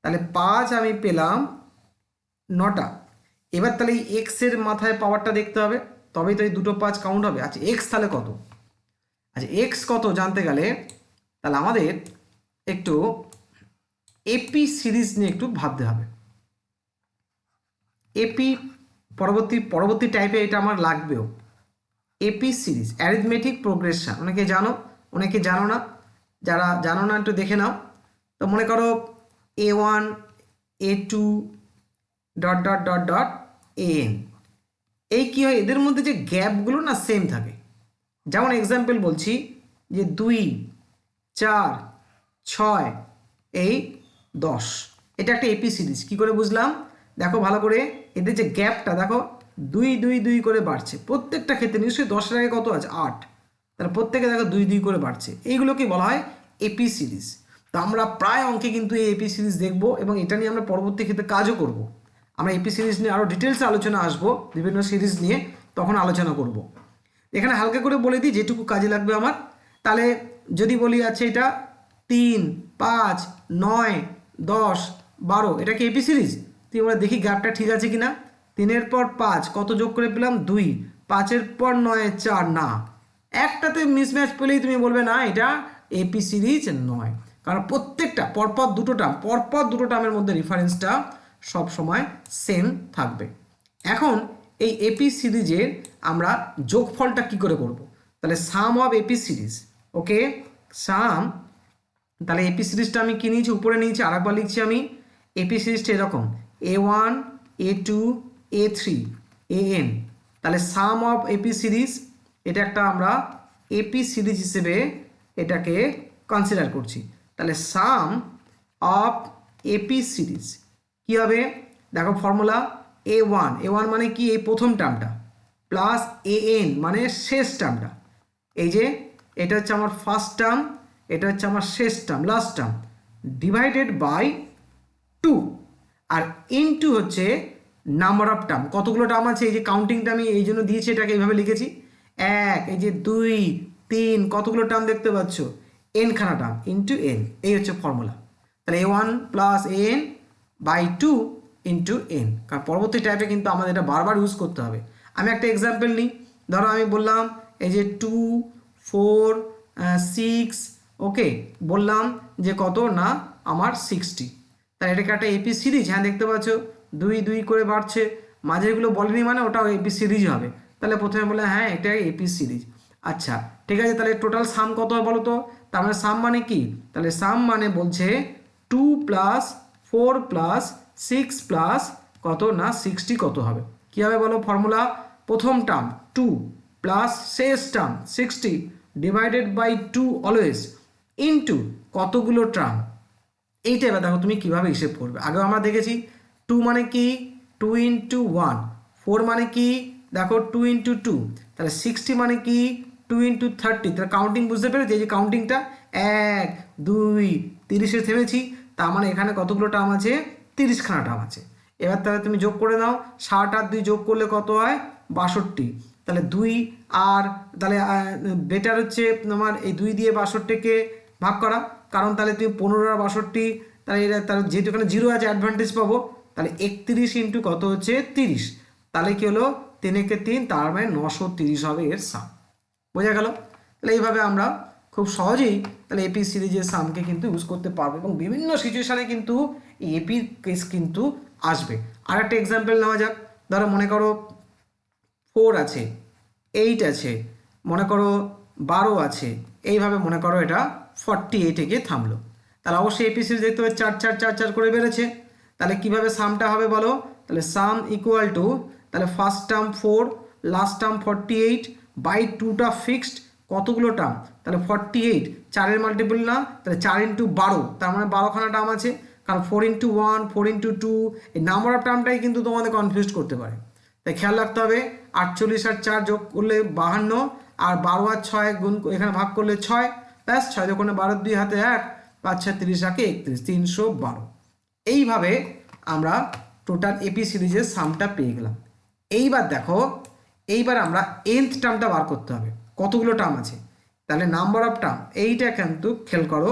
তাহলে 5 আমি পেলাম 9টা। এবার তাহলে এই এক্সের মাথায় পাওয়ারটা দেখতে হবে, তবেই তো এই দুটো 5 কাউন্ট হবে। আচ্ছা এক্স তাহলে কত? আচ্ছা এক্স কত জানতে গেলে তাহলে আমাদের একটু এপি সিরিজ নিয়ে একটু ভাবতে হবে। এপি পরবর্তী টাইপে এটা আমার লাগবেও। এপি সিরিজ অ্যারিথমেটিক প্রোগ্রেশন, অনেকে জানো অনেকে জানো না, যারা জানো না একটু দেখে নাও। তো মনে করো A1 A2 dot dot dot dot AN, এই কী হয় এদের মধ্যে যে গ্যাপগুলো না সেম থাকে। যেমন এক্সাম্পল বলছি যে 2 4 6 এই 10, এটা একটা এপি সিরিজ। কী করে বুঝলাম দেখো ভালো করে, এদের যে গ্যাপটা দেখো 2 2 2 করে বাড়ছে প্রত্যেকটা ক্ষেত্রে। নিশ্চয়ই 10-এর আগে কত আছে 8, তাহলে প্রত্যেকে দেখো 2 2 করে বাড়ছে। এইগুলোকে বলা হয় এপি সিরিজ। তো আমরা প্রায় অঙ্কে কিন্তু এই এপি সিরিজ দেখব এবং এটা নিয়ে আমরা পরবর্তী ক্ষেত্রে কাজও করব। আমরা এপি সিরিজ নিয়ে আরও ডিটেলসে আলোচনা আসবো, বিভিন্ন সিরিজ নিয়ে তখন আলোচনা করব। এখানে হালকা করে বলে দিই যেটুকু কাজে লাগবে আমার। তাহলে যদি বলি আছে এটা 3 5 9 10 12, এটা কি এপি সিরিজ? তুই আমরা দেখি গ্যাপটা ঠিক আছে কিনা। 3-এর পর 5 কত যোগ করে পেলাম 2, 5-এর পর 9 4, না একটাতে মিসম্যাচ পেলেই তুমি বলবে না এটা এপি সিরিজ নয়, কারণ প্রত্যেকটা পরপর দুটো টার্মের মধ্যে রেফারেন্সটা সব সময় সেম থাকবে। এখন এই এপি সিরিজের আমরা যোগফলটা কি করে করব? তাহলে সাম অফ এপি সিরিজ, ওকে সাম। তাহলে এপি সিরিজটা আমি কি নিয়েছি উপরে নিয়েছি, আরেকবার লিখছি আমি। এপি সিরিজটা এরকম A1 A2 A3 AN, তাহলে সাম অফ এপি সিরিজ, এটা একটা আমরা এপি সিরিজ হিসেবে এটাকে কনসিডার করছি। তাহলে সাম অফ এপি সিরিজ কী হবে দেখো ফর্মুলা, A1 মানে কি এই প্রথম টার্মটা, প্লাস AN মানে শেষ টার্মটা। এই যে এটা হচ্ছে আমার ফার্স্ট টার্ম, এটা হচ্ছে আমার শেষ term last term, divided by 2, আর ইনটু হচ্ছে নাম্বার অফ টার্ম। কতগুলো টার্ম আছে এই যে কাউন্টিংটা আমি এই জন্য দিয়েছি, এটাকে এইভাবে লিখেছি 1, এই যে 2 3, কতগুলো টার্ম দেখতে পাচ্ছ n খানা টার্ম ইনটু n, এই হচ্ছে ফর্মুলা। তাহলে A1 plus AN by 2 into n, কারণ পরবর্তী টাইপে কিন্তু আমাদের এটা বারবার ইউজ করতে হবে। আমি একটা এক্সাম্পল নিই, ধরো আমি বললাম এই যে 2 4 6, ওকে বললাম যে কত না আমার 60, তাহলে এটাকে একটা এপি সিরিজ। হ্যাঁ দেখতে পাচ্ছ 2 2 করে বাড়ছে, মাঝেরগুলো বলেনি মানে ওটাও এপি সিরিজ হবে। তাহলে প্রথমে বলে হ্যাঁ এটা এপি সিরিজ। আচ্ছা ঠিক আছে, তাহলে টোটাল সাম কত হয় বলো তো? তার মানে সাম মানে কি, তাহলে সাম মানে বলছে 2 প্লাস 4 প্লাস 6 প্লাস কত না 60 কত হবে, কী হবে বলো ফর্মুলা? প্রথম টার্ম 2 প্লাস শেষ term 60 divided by 2 always into কতগুলো টার্ম। এইটা এবার দেখো তুমি কীভাবে হিসেব করবে। আগেও আমরা দেখেছি 2 মানে কি 2 ইন্টু 1, 4 মানে কি দেখো 2 ইন্টু 2, তাহলে 60 মানে কি 2 ইন্টু 30। তাহলে কাউন্টিং বুঝতে পেরেছি, এই যে কাউন্টিংটা 1 2 30-এ থেমেছি, তার মানে এখানে কতগুলো টার্ম আছে 30খানা টার্ম আছে। এবার তাহলে তুমি যোগ করে নাও, 60 আর 2 যোগ করলে কত হয় 62, তাহলে 2 আর তাহলে বেটার হচ্ছে তোমার এই 2 দিয়ে 62কে ভাগ করা, কারণ তাহলে তুমি 15 আর 62, তাহলে এটা তাহলে যেহেতু এখানে 0 আছে অ্যাডভান্টেজ পাবো, তাহলে 31 ইন্টু কত হচ্ছে 30, তাহলে কি হলো 3 একে 3, তার মানে 930 হবে এর সাম। বোঝা গেল? তাহলে এইভাবে আমরা খুব সহজেই তাহলে এপি সিরিজের সামকে কিন্তু ইউজ করতে পারবো এবং বিভিন্ন সিচুয়েশানে কিন্তু এই এপির কেস কিন্তু আসবে। আর একটা এক্সাম্পল নেওয়া যাক, ধরো মনে করো 4 আছে 8 আছে, মনে করো 12 আছে, এইভাবে মনে করো এটা 48-এ গিয়ে থামলো, তাহলে অবশ্যই এপি সিরিজ দেখতে হবে 4 4 4 4 করে বেড়েছে। তাহলে কিভাবে সামটা হবে বলো? তাহলে সাম ইকুয়াল টু, তাহলে first term 4 last term 48 by 2টা ফিক্সড, কতগুলো টার্ম তাহলে 48, 4-এর মাল্টিপল না, তাহলে 4 ইন্টু 12, তার মানে 12খানা টার্ম আছে, কারণ 4 ইন্টু 1 4 ইন্টু 2, এই নাম্বার অফ টার্মটাই কিন্তু তোমাদের কনফিউজ করতে পারে। তাই খেয়াল রাখতে হবে 48 আর 4 যোগ করলে 52, আর 12 আর 6 গুণ এখানে ভাগ করলে 6, ব্যাস 6 দোকানে 12 2 হাতে 1 5 6 30 রাখে 31, 312। এইভাবে আমরা টোটাল এপি সিরিজের সামটা পেয়ে গেলাম। এইবার দেখো, এইবার আমরা nth টার্মটা বার করতে হবে। কতগুলো টার্ম আছে। তাহলে নাম্বার অফ টার্ম, এইটা কিন্তু খেয়াল করো,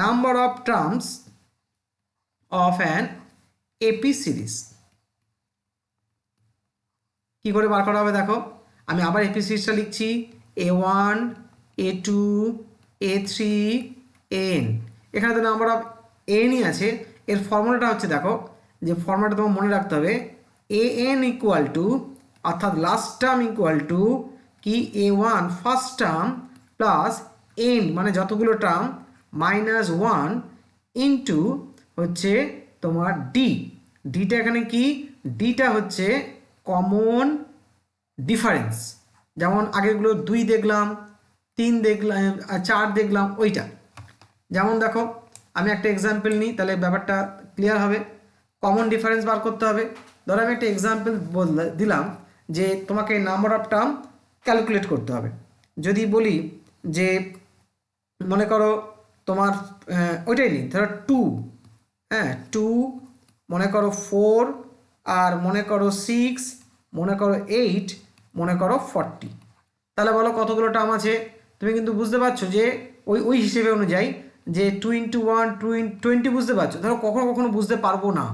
number of terms of an AP series কি করে বার করা হবে দেখো, আমি আবার এপি সিরিজটা লিখছি, A1 A2 A3 AN, এখানে তো নাম্বার অফ এনই আছে। এর ফর্মুলাটা হচ্ছে দেখো, যে ফর্মুলাটা তোমার মনে রাখতে হবে, AN ইকুয়াল টু, অর্থাৎ লাস্ট টার্ম ইকুয়াল টু কি A1 first term plus N মানে যতগুলো টার্ম মাইনাস 1 ইন্টু হচ্ছে তোমার ডি। ডিটা এখানে কি, ডিটা হচ্ছে কমন ডিফারেন্স, যেমন আগেগুলো 2 দেখলাম, 3 দেখলাম, 4 দেখলাম, ওইটা। যেমন দেখো আমি একটা এক্সাম্পল নিই, তাহলে ব্যাপারটা ক্লিয়ার হবে। কমন ডিফারেন্স বার করতে হবে। ধরো আমি একটা এক্সাম্পল দিলাম যে তোমাকে নাম্বার অফ টার্ম ক্যালকুলেট করতে হবে। যদি বলি যে মনে করো তোমার ওইটাই নিই, ধরো 2, হ্যাঁ 2, মনে করো 4, আর মনে করো 6, মনে করো 8, মনে করো 40। তাহলে বলো কতগুলো টার্ম আছে। তুমি কিন্তু বুঝতে পারছো যে ওই ওই হিসেবে অনুযায়ী যে 2 ইন্টু 1 20 বুঝতে পারছো। ধরো কখনো কখনো বুঝতে পারবো না,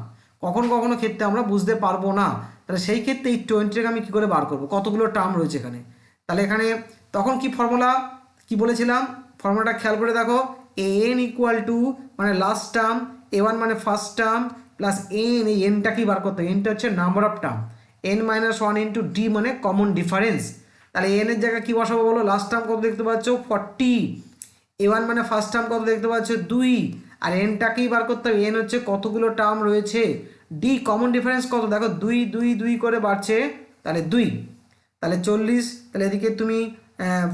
কখনো কখনো ক্ষেত্রে আমরা বুঝতে পারবো না, তাহলে সেই ক্ষেত্রে এই 20টাকে আমি কী করে বার করবো, কতগুলো টার্ম রয়েছে এখানে। তাহলে এখানে তখন কি ফর্মুলা কি বলেছিলাম, ফর্মুলাটা খেয়াল করে দেখো, an ইকুয়াল টু মানে লাস্ট টার্ম, A1 মানে ফার্স্ট টার্ম, প্লাস এন, এই এনটা কি বার করতে হবে, এনটা হচ্ছে number of term, n minus 1 into D মানে কমন ডিফারেন্স। তাহলে এন এর জায়গায় কী বসাবো বলো, লাস্ট টার্ম কত দেখতে পাচ্ছ 40, A1 মানে ফার্স্ট টার্ম কত দেখতে পাচ্ছ 2, আর এনটাকেই বার করতে হবে, এন হচ্ছে কতগুলো টার্ম রয়েছে, ডি কমন ডিফারেন্স কত দেখো 2 2 2 করে বাড়ছে, তাহলে 2, তাহলে 40, তাহলে এদিকে তুমি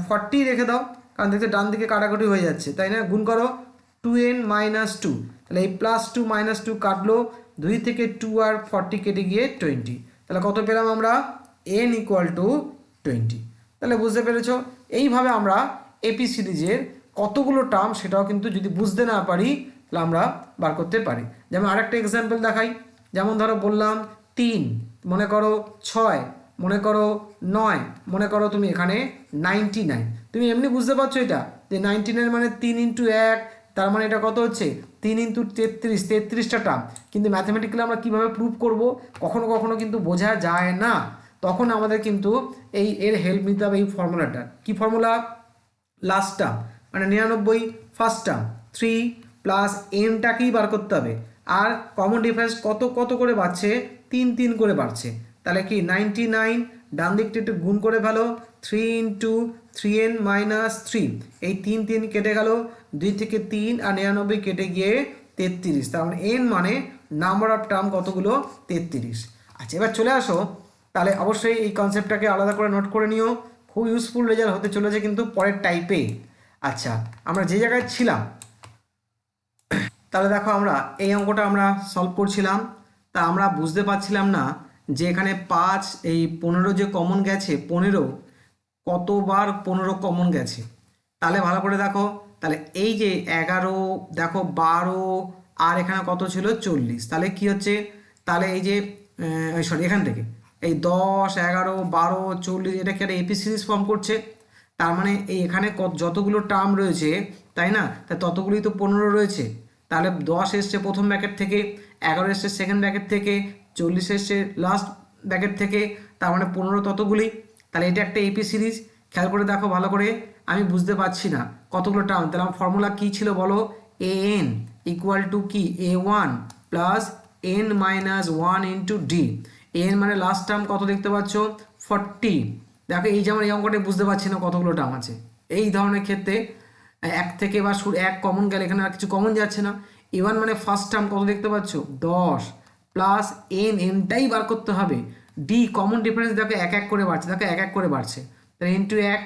40 রেখে দাও, কারণ দেখতে ডান দিকে কাটাকুটি হয়ে যাচ্ছে, তাই না, গুণ করো 2n মাইনাস 2, তাহলে এই প্লাস 2 মাইনাস 2 কাটলো, 2 থেকে 2 আর 40 কেটে গিয়ে 20, তাহলে কত পেলাম আমরা, n ইকুয়াল টু 20। তাহলে বুঝতে পেরেছ, এইভাবে আমরা এপি সিরিজের কতগুলো টার্ম সেটাও কিন্তু যদি বুঝতে না পারি তাহলে আমরা বার করতে পারি। যেমন আরেকটা এক্সাম্পল দেখাই, যেমন ধরো বললাম 3, মনে করো 6, মনে করো 9, মনে করো তুমি এখানে 99, তুমি এমনি বুঝতে পারছো এটা যে 99 মানে 3 ইন্টু 1, তার মানে এটা কত হচ্ছে 3 ইন্টু 33, 33টা টার্ম। কিন্তু ম্যাথমেটিক্যালি আমরা কীভাবে প্রুভ করব, কখনো কখনো কিন্তু বোঝা যায় না, তখন আমাদের কিন্তু এর হেল্প নিতে হবে, এই ফর্মুলাটা। কি ফর্মুলা, লাস্ট টার্ম মানে 99, ফার্স্ট টার্ম 3 প্লাস এনটাকেই বার করতে হবে, আর কমন ডিফারেন্স কত কত করে বাড়ছে, 3 3 করে বাড়ছে, তাহলে কি 99, ডান দিকটা একটু গুণ করে ফেলো, 3 ইন্টু 3n মাইনাস 3, এই 3 3 কেটে গেল, 2 থেকে 3 আর 99 কেটে গিয়ে 33, তার মানে n মানে নাম্বার অফ টার্ম কতগুলো 33। আচ্ছা এবার চলে আসো, তাহলে অবশ্যই এই কনসেপ্টটাকে আলাদা করে নোট করে নিও, খুব ইউজফুল রেজাল্ট হতে চলেছে কিন্তু পরের টাইপে। আচ্ছা আমরা যে জায়গায় ছিলাম, তাহলে দেখো আমরা এই অঙ্কটা আমরা সলভ করছিলাম, তা আমরা বুঝতে পারছিলাম না যে এখানে 5 এই 15 যে কমন গেছে, 15 কতবার 15 কমন গেছে। তাহলে ভালো করে দেখো, তাহলে এই যে 11 দেখো 12 আর এখানে কত ছিল 40, তাহলে কি হচ্ছে, তাহলে এই যে সরি এখান থেকে এই 10 11 12 40 এটা কি একটা এপি সিরিজ ফর্ম করছে, তার মানে এই এখানে যতগুলো টার্ম রয়েছে তাই না, তা ততগুলোই তো 15 রয়েছে। তাহলে 10 এসছে প্রথম ব্র্যাকেট থেকে, 11 এসছে সেকেন্ড ব্র্যাকেট থেকে, 40 এসছে লাস্ট ব্র্যাকেট থেকে, তার মানে 15 ততগুলি। তাহলে এটা একটা এপি সিরিজ। খেয়াল করে দেখো ভালো করে, আমি বুঝতে পারছি না কতগুলো টার্ম, তাহলে আমার ফর্মুলা কী ছিল বলো, an ইকুয়াল টু কি a1 plus n minus 1 into D. an মানে লাস্ট টার্ম কত দেখতে পাচ্ছ 40, দেখো এই যেমন এই অঙ্কটাই বুঝতে পারছি না কতগুলো টার্ম আছে। এই ধরনের ক্ষেত্রে এক থেকে বা এক কমন গেলে এখানে আর কিছু কমন যাচ্ছে না। a1 মানে ফার্স্ট টার্ম কত দেখতে পাচ্ছ 10 প্লাস এনটাই বার করতে হবে, ডি কমন ডিফারেন্স দেখো এক এক করে বাড়ছে, দেখো এক এক করে বাড়ছে, তাহলে ইন্টু 1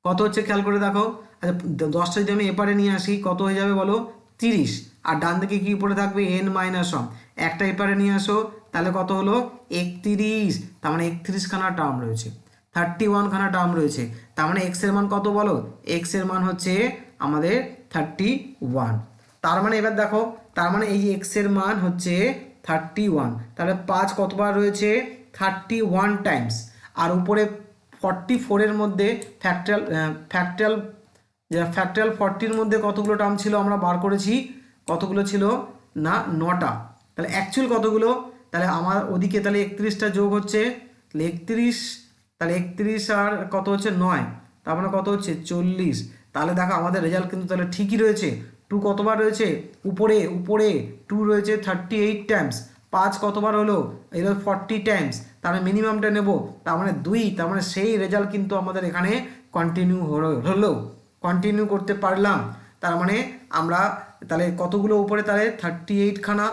কত হচ্ছে খেয়াল করে দেখো। আচ্ছা 10টা যদি আমি এপারে নিয়ে আসি কত হয়ে যাবে বলো 30, আর ডান দিকে কি পড়ে থাকবে n মাইনাস 1, একটা এপারে নিয়ে আসো তাহলে কত হলো 31, তার মানে 31 খানা টার্ম রয়েছে, 31 খানা টার্ম রয়েছে, তার মানে x এর মান কত বলো, x এর মান হচ্ছে আমাদের 31। তার মানে এবার দেখো, তার মানে এই x এর মান হচ্ছে 31, তাহলে 5 কতবার রয়েছে 31 টাইমস, আর উপরে 44-এর মধ্যে ফ্যাক্টরিয়াল 40-র মধ্যে কতগুলো টার্ম ছিল আমরা বার করেছি, কতগুলো ছিল না 9টা। তাহলে অ্যাকচুয়াল কতগুলো, তাহলে আমার ওদিকে তাহলে 31টা যোগ হচ্ছে, তাহলে 31, তাহলে 31 আর কত হচ্ছে 9, তার মানে কত হচ্ছে 40। তাহলে দেখো আমাদের রেজাল্ট কিন্তু তাহলে ঠিকই রয়েছে। 2 কতবার রয়েছে, উপরে উপরে 2 রয়েছে 38 টাইমস, 5 কতবার হলো, এবার 40 টাইমস, তাহলে মিনিমামটা নেব, তার মানে 2, তার মানে সেই রেজাল্ট কিন্তু আমাদের এখানে কন্টিনিউ হলো, কন্টিনিউ করতে পারলাম। তার মানে আমরা তাহলে কতগুলো উপরে, তাহলে 38 খানা,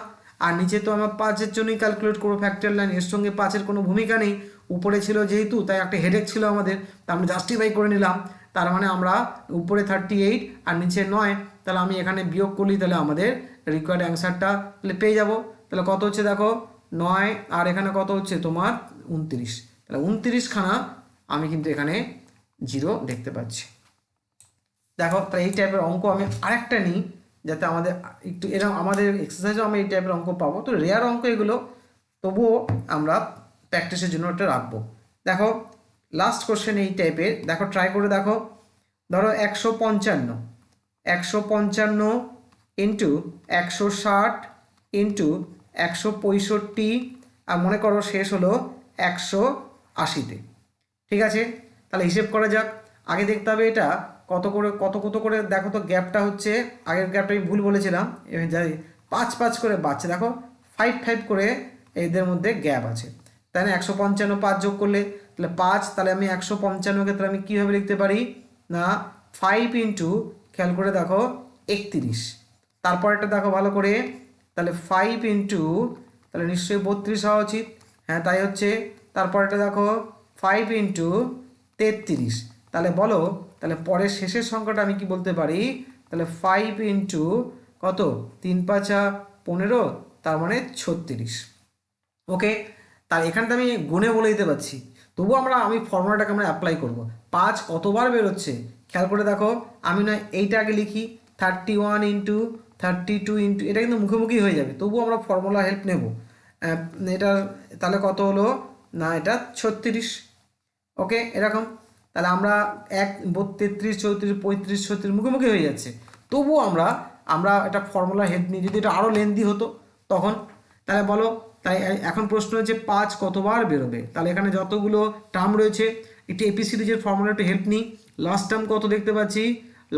আর নিচে তো আমরা 5-এর জন্যই ক্যালকুলেট করবো ফ্যাক্টরিয়াল লাইন, এর সঙ্গে 5-এর কোনো ভূমিকা নেই, উপরে ছিল যেহেতু তাই একটা হেডেক ছিল আমাদের, তা আমরা জাস্টিফাই করে নিলাম। তার মানে আমরা উপরে 38 আর নিচে 9, তাহলে আমি এখানে বিয়োগ করলি তাহলে আমাদের রিকোয়ার্ড অ্যান্সারটা তাহলে পেয়ে যাব। তাহলে কত হচ্ছে দেখো 9, আর এখানে কত হচ্ছে তোমার 29, তাহলে 29 খানা আমি কিন্তু এখানে 0 দেখতে পাচ্ছি। দেখো তাহলে এই টাইপের অঙ্ক আমি আরেকটা নিই, যাতে আমাদের একটু এরকম আমাদের এক্সারসাইজও আমি এই টাইপের অঙ্ক পাবো। তো রেয়ার অঙ্ক এগুলো, তবুও আমরা প্র্যাকটিসের জন্য একটা রাখবো। দেখো লাস্ট কোশ্চেন এই টাইপের, দেখো ট্রাই করে দেখো। ধরো 155 ইন্টু 160 ইন্টু 165, আর মনে করো শেষ হলো 180-তে। ঠিক আছে, তাহলে হিসেব করা যাক। আগে দেখতে হবে এটা কত করে কত কত করে, দেখো তো গ্যাপটা হচ্ছে, আগের গ্যাপটা আমি ভুল বলেছিলাম, যাই 5 করে বাড়ছে, দেখো 5 করে এদের মধ্যে গ্যাপ আছে, তাই না? 155 5 যোগ করলে তাহলে 5, তাহলে আমি 155-কে তাহলে আমি কীভাবে লিখতে পারি না 5 ইন্টু, খেয়াল করে দেখো 31, তারপর একটা দেখো ভালো করে, তাহলে 5 ইন্টু, তাহলে নিশ্চয়ই 32 হওয়া উচিত, হ্যাঁ তাই হচ্ছে। তারপর একটা দেখো 5 ইন্টু 33, তাহলে বলো, তাহলে পরের শেষের সংখ্যাটা আমি কি বলতে পারি, তাহলে 5 ইন্টু কত 3 5 15, তার মানে 36। ওকে, তার এখানটা আমি গুণে বলে দিতে পারছি, তবুও আমি ফর্মুলাটাকে আমরা অ্যাপ্লাই করব। 5 কতবার বেরোচ্ছে খেয়াল করে দেখো, আমি না এইটা আগে লিখি 31 ইন্টু 32 ইন্টু, এটা কিন্তু মুখোমুখি হয়ে যাবে, তবুও আমরা ফর্মুলা হেল্প নেব। এটা তাহলে কত হলো না এটা 36। ওকে, এরকম তাহলে আমরা 33 34 35 36 মুখোমুখি হয়ে যাচ্ছে, তবুও আমরা এটা ফর্মুলা হেল্প নিই। যদি এটা আরও লেন্দি হতো তখন, তাহলে বলো, তাই এখন প্রশ্ন হচ্ছে 5 কতবার বেরোবে, তাহলে এখানে যতগুলো টার্ম রয়েছে একটি এপি সিরিজের ফর্মুলা একটু হেল্প নিই। লাস্ট টার্ম কত দেখতে পাচ্ছি,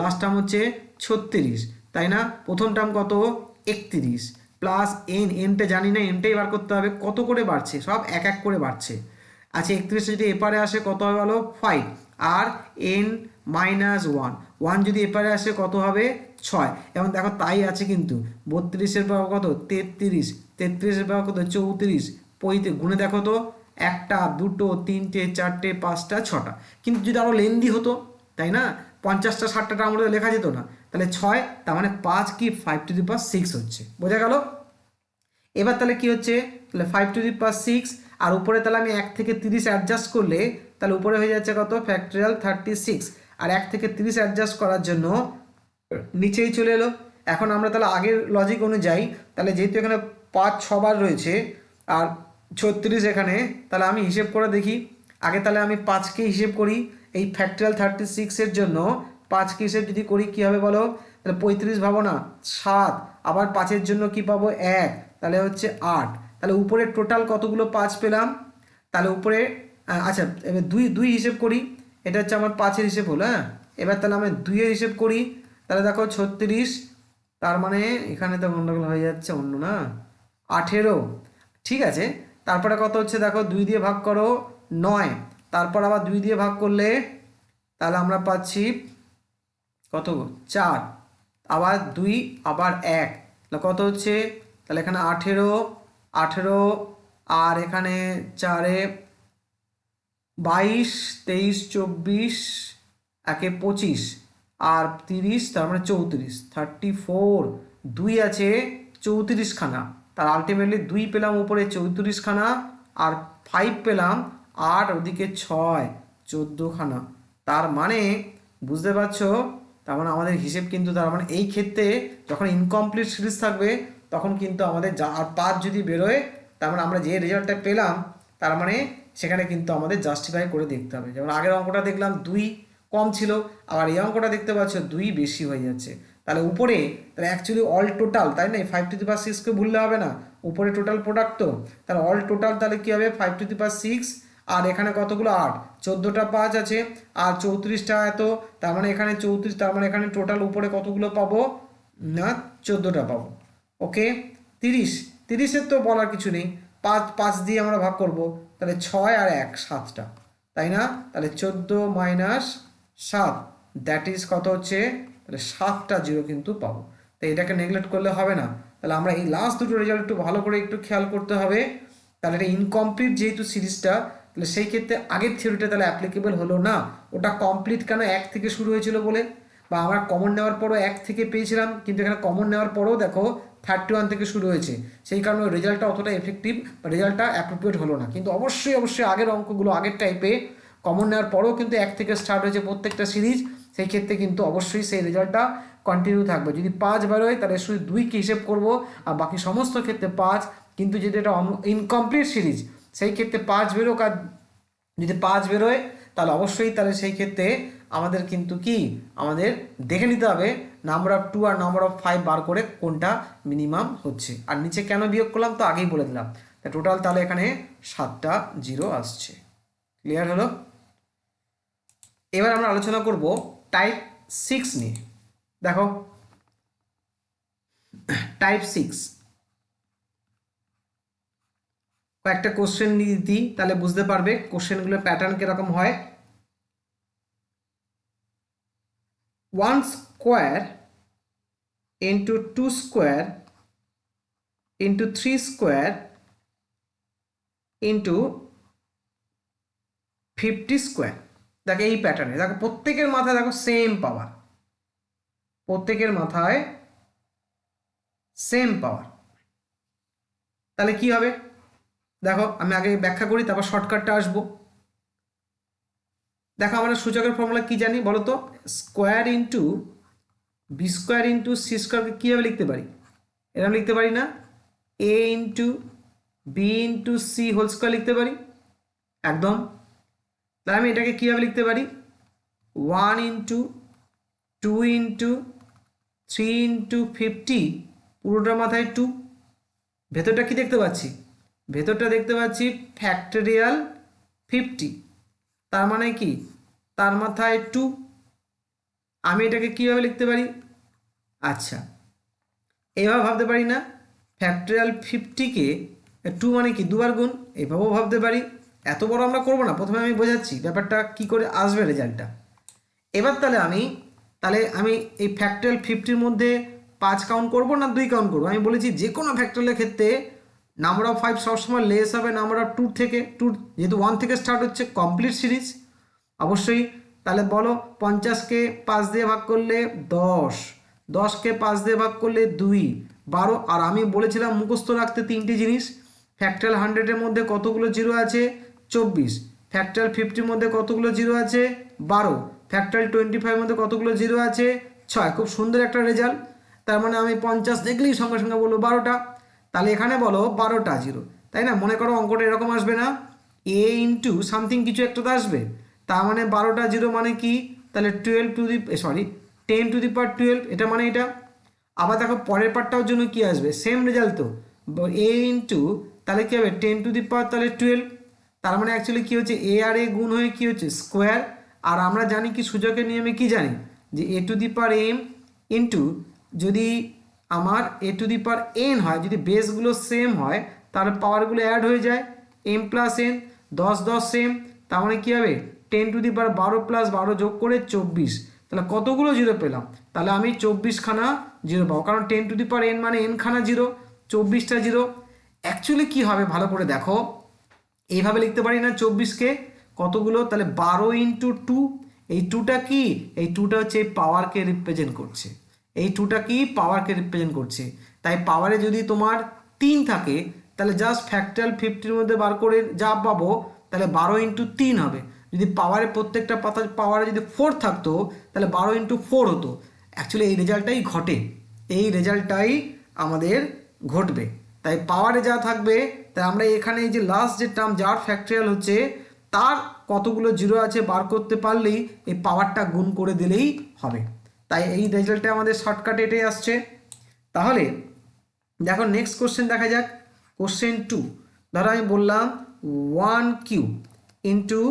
লাস্ট টার্ম হচ্ছে 36, তাই না? প্রথম টার্ম কত 31 প্লাস এনটা জানি না, এনটাই বার করতে হবে, কত করে বাড়ছে, সব এক এক করে বাড়ছে। আচ্ছা 31 যদি এপারে আসে কত হবে বলো 5, আর n -1 যদি এপারে আসে কত হবে 6, এবং দেখো তাই আছে কিন্তু 32-এর পাওয়া কত 33, 33-এর পাওয়া কত 34, গুণে দেখো তো 1টা 2টো 3টে 4টে 5টা 6টা, কিন্তু যদি আরও লেন্দি হতো তাই না, 50টা 60টা আমাদের লেখা যেত না, তাহলে 6, তার মানে 5 কি 5⁶ হচ্ছে, বোঝা গেল? এবার তাহলে কি হচ্ছে, তাহলে 5⁶, আর উপরে তাহলে আমি 1 থেকে 30 অ্যাডজাস্ট করলে তাহলে উপরে হয়ে যাচ্ছে কত ফ্যাক্টরিয়াল 36, আর 1 থেকে 30 অ্যাডজাস্ট করার জন্য নিচেই চলে এলো। এখন আমরা তাহলে আগের লজিক অনুযায়ী, তাহলে যেহেতু এখানে 5 6 বার রয়েছে আর 36 এখানে, তাহলে আমি হিসেব করে দেখি আগে, তাহলে আমি 5কে হিসেব করি, এই ফ্যাক্টরিয়াল 36-এর জন্য 5কে হিসেব যদি করি কী হবে বলো, তাহলে 35 ভাবো না 7, আবার 5-এর জন্য কি পাবো 1, তাহলে হচ্ছে 8, তাহলে উপরে টোটাল কতগুলো 5 পেলাম, তাহলে উপরে আচ্ছা এবার 2 হিসেব করি, এটা হচ্ছে আমার 5-এর হিসেব হলো। হ্যাঁ, এবার তাহলে আমি 2-এর হিসেব করি, তাহলে দেখো 36, তার মানে এখানে তো গন্ডগোল হয়ে যাচ্ছে, অন্য না 18, ঠিক আছে। তারপরে কত হচ্ছে দেখো 2 দিয়ে ভাগ করো 9, তারপর আবার 2 দিয়ে ভাগ করলে তাহলে আমরা পাচ্ছি কত 4, আবার 2 আবার 1, তাহলে কত হচ্ছে, তাহলে এখানে 18 আর এখানে 4-এ 22 23 24 1-এ 25 আর 30, তার মানে 34, 34, 2 আছে 34 খানা, তার আলটিমেটলি 2 পেলাম উপরে 34 খানা, আর 5 পেলাম 8, ওদিকে 6 14 খানা। তার মানে বুঝতে পারছো, তার মানে আমাদের হিসেব কিন্তু, তার মানে এই ক্ষেত্রে যখন ইনকমপ্লিট সিরিজ থাকবে তখন কিন্তু আমাদের আর 5 যদি বেরোয়, তার মানে আমরা যে রেজাল্টটা পেলাম তার মানে সেখানে কিন্তু আমাদের জাস্টিফাই করে দেখতে হবে। যেমন আগের অঙ্কটা দেখলাম 2 কম ছিল, আবার এই অঙ্কটা দেখতে পাচ্ছ 2 বেশি হয়ে যাচ্ছে। তাহলে উপরে তাহলে অ্যাকচুয়ালি অল টোটাল, তাই না? 5^6কে ভুললে হবে না, উপরে টোটাল প্রোডাক্ট তো, তাহলে অল টোটাল তাহলে কী হবে 5^6, আর এখানে কতগুলো 8, 14টা 5 আছে, আর 34টা এত, তার মানে এখানে 34, তার মানে এখানে টোটাল উপরে কতগুলো পাবো না 14টা পাবো। ওকে, 30-30-এর তো বলার কিছু নেই, 5 দিয়ে আমরা ভাগ করব, তাহলে 6 আর 1 7টা, তাই না? তাহলে 14 - 7 দ্যাট ইজ কত হচ্ছে, তাহলে 7টা জিরো কিন্তু পাবো। তো এটাকে নেগলেক্ট করলে হবে না। তাহলে আমরা এই লাস্ট দুটো রেজাল্ট একটু ভালো করে একটু খেয়াল করতে হবে। তাহলে এটা ইনকমপ্লিট যেহেতু সিরিজটা, তাহলে সেই ক্ষেত্রে আগের থিওরিটা তাহলে অ্যাপ্লিকেবল হলো না। ওটা কমপ্লিট কেন, 1 থেকে শুরু হয়েছিল বলে, বা আমরা কমন নেওয়ার পরও 1 থেকে পেয়েছিলাম, কিন্তু এখানে কমন নেওয়ার পরেও দেখো 31 থেকে শুরু হয়েছে, সেই কারণে রেজাল্টটা অতটা এফেক্টিভ বা রেজাল্টটা অ্যাপ্রোপ্রিয়েট হলো না। কিন্তু অবশ্যই আগের অঙ্কগুলো আগের টাইপে কমন নেওয়ার পরেও কিন্তু 1 থেকে স্টার্ট হয়েছে প্রত্যেকটা সিরিজ, সেই ক্ষেত্রে কিন্তু অবশ্যই সেই রেজাল্টটা কন্টিনিউ থাকবে। যদি 5 বেরোয় তাহলে শুধু 2কে হিসেব করব, আর বাকি সমস্ত ক্ষেত্রে 5। কিন্তু যদি এটা ইনকমপ্লিট সিরিজ, সেই ক্ষেত্রে 5 বেরোক, আর যদি 5 বেরোয় তাহলে অবশ্যই তাহলে সেই ক্ষেত্রে আমাদের কিন্তু কি আমাদের দেখে নিতে হবে নাম্বার অফ 2 আর নাম্বার অফ 5 বার করে কোনটা মিনিমাম হচ্ছে। আর নিচে কেন বিয়োগ করলাম তো আগেই বলে দিলাম। তা টোটাল তাহলে এখানে 7টা জিরো আসছে। ক্লিয়ার হলো? এবার আমরা আলোচনা করব টাইপ 6 নিয়ে। দেখো টাইপ 6 কয়েকটা কোশ্চেন নিয়ে দিই, তাহলে বুঝতে পারবে কোশ্চেনগুলোর প্যাটার্ন কিরকম হয়। 1 square into 2 square into 3 square into 50 square. দেখো এই প্যাটার্নে, দেখো প্রত্যেকের মাথায় দেখো সেম পাওয়ার, প্রত্যেকের মাথায় সেম পাওয়ার। তাহলে কি হবে দেখো, আমি আগে ব্যাখ্যা করি তারপর শর্টকাটটা আসবো। দেখো আমরা সূচকের ফর্মুলা কি জানি বলো তো, square into b square into c স্কোয়ারকে কীভাবে লিখতে পারি? এরকম লিখতে পারি না, a into b into c whole square লিখতে পারি একদম। তাহলে আমি এটাকে কীভাবে লিখতে পারি, 1 ইন্টু 2 ইন্টু 3 ইন্টু 50, পুরোটার মাথায় 2, ভেতরটা কি দেখতে পাচ্ছি, ভেতরটা দেখতে পাচ্ছি ফ্যাক্টোরিয়াল 50, তার মানে কি তার মাথায় 2। আমি এটাকে কীভাবে লিখতে পারি, আচ্ছা এইভাবে ভাবতে পারি না, ফ্যাক্টোরিয়াল 50কে 2 মানে কি দুবার গুণ, এভাবেও ভাবতে পারি। এত বড় আমরা করবো না, প্রথমে আমি বোঝাচ্ছি ব্যাপারটা কি করে আসবে রেজাল্টটা। এবার তাহলে আমি এই ফ্যাক্টোরিয়াল 50-র মধ্যে 5 কাউন্ট করবো না 2 কাউন্ট করবো? আমি বলেছি যে কোনো ফ্যাক্টোরিয়ালের ক্ষেত্রে নাম্বার অফ 5 সবসময় লেস হবে নাম্বার অফ 2 থেকে। 2 যেহেতু 1 থেকে স্টার্ট হচ্ছে কমপ্লিট সিরিজ অবশ্যই। তাহলে বলো 50কে 5 দিয়ে ভাগ করলে 10, 10কে 5 দিয়ে ভাগ করলে 2, 12। আর আমি বলেছিলাম মুখস্থ রাখতে 3টি জিনিস, ফ্যাক্টোরিয়াল 100-এর মধ্যে কতগুলো জিরো আছে 24, ফ্যাক্টোরিয়াল 50-র মধ্যে কতগুলো জিরো আছে 12, ফ্যাক্টোরিয়াল 25-এর মধ্যে কতগুলো জিরো আছে 6। খুব সুন্দর একটা রেজাল্ট। তার মানে আমি 50 দেখলেই সঙ্গে সঙ্গে বলবো 12টা। তাহলে এখানে বলো 12টা জিরো, তাই না? মনে করো অঙ্কটা এরকম আসবে না, এ ইন্টু সামথিং কিছু একটা তো আসবে, তার মানে 12টা জিরো মানে কি, তাহলে 10 টু দি পাওয়ার 12, এটা মানে এটা। আবার দেখো পরের পার্টটার জন্য কি আসবে, সেম রেজাল্ট তো, এ ইন্টু তাহলে কী হবে 10 টু দি পাওয়ার তাহলে 12, তার মানে অ্যাকচুয়ালি কী হচ্ছে এ আর এ গুণ হয়ে কী হচ্ছে স্কোয়ার। আর আমরা জানি কি সূচকের নিয়মে কি জানি, যে a to the power m into যদি আমার এ টু দি পাওয়ার এন হয়, যদি বেসগুলো সেম হয় তাহলে পাওয়ারগুলো অ্যাড হয়ে যায়, এম প্লাস এন, 10 সেম, তার মানে কী হবে 10 টু দি পাওয়ার 12 প্লাস 12 যোগ করে 24। তাহলে কতগুলো জিরো পেলাম, তাহলে আমি 24খানা জিরো পাবো, কারণ 10 টু দি পাওয়ার এন মানে এনখানা জিরো, 24টা জিরো। অ্যাকচুয়ালি কী হবে ভালো করে দেখো, এইভাবে লিখতে পারি না 24কে কতগুলো, তাহলে 12 ইন্টু 2, এই 2টা কি, এই 2টা হচ্ছে এই পাওয়ারকে রিপ্রেজেন্ট করছে, এই 2টা কি পাওয়ারকে রিপ্রেজেন্ট করছে। তাই পাওয়ারে যদি তোমার 3 থাকে তাহলে জাস্ট ফ্যাক্টোরিয়াল 50-র মধ্যে বার করে যা পাবো তাহলে 12 ইন্টু 3 হবে। যদি পাওয়ারে প্রত্যেকটা পাতা পাওয়ারে যদি 4 থাকতো তাহলে 12 ইন্টু 4 হতো। অ্যাকচুয়ালি এই রেজাল্টটাই ঘটে, এই রেজাল্টটাই আমাদের ঘটবে। তাই পাওয়ারে যা থাকবে তাহলে তাই আমরা এখানে এই যে লাস্ট যে টার্ম যার ফ্যাক্টরিয়াল হচ্ছে তার কতগুলো জিরো আছে বার করতে পারলেই এই পাওয়ারটা গুণ করে দিলেই হবে। তাই এই রেজাল্টে আমাদের শর্টকাট এটাই আসছে। তাহলে দেখো নেক্সট কোশ্চেন দেখা যাক। কোশ্চেন 2, ধরো আমি বললাম 1 cube into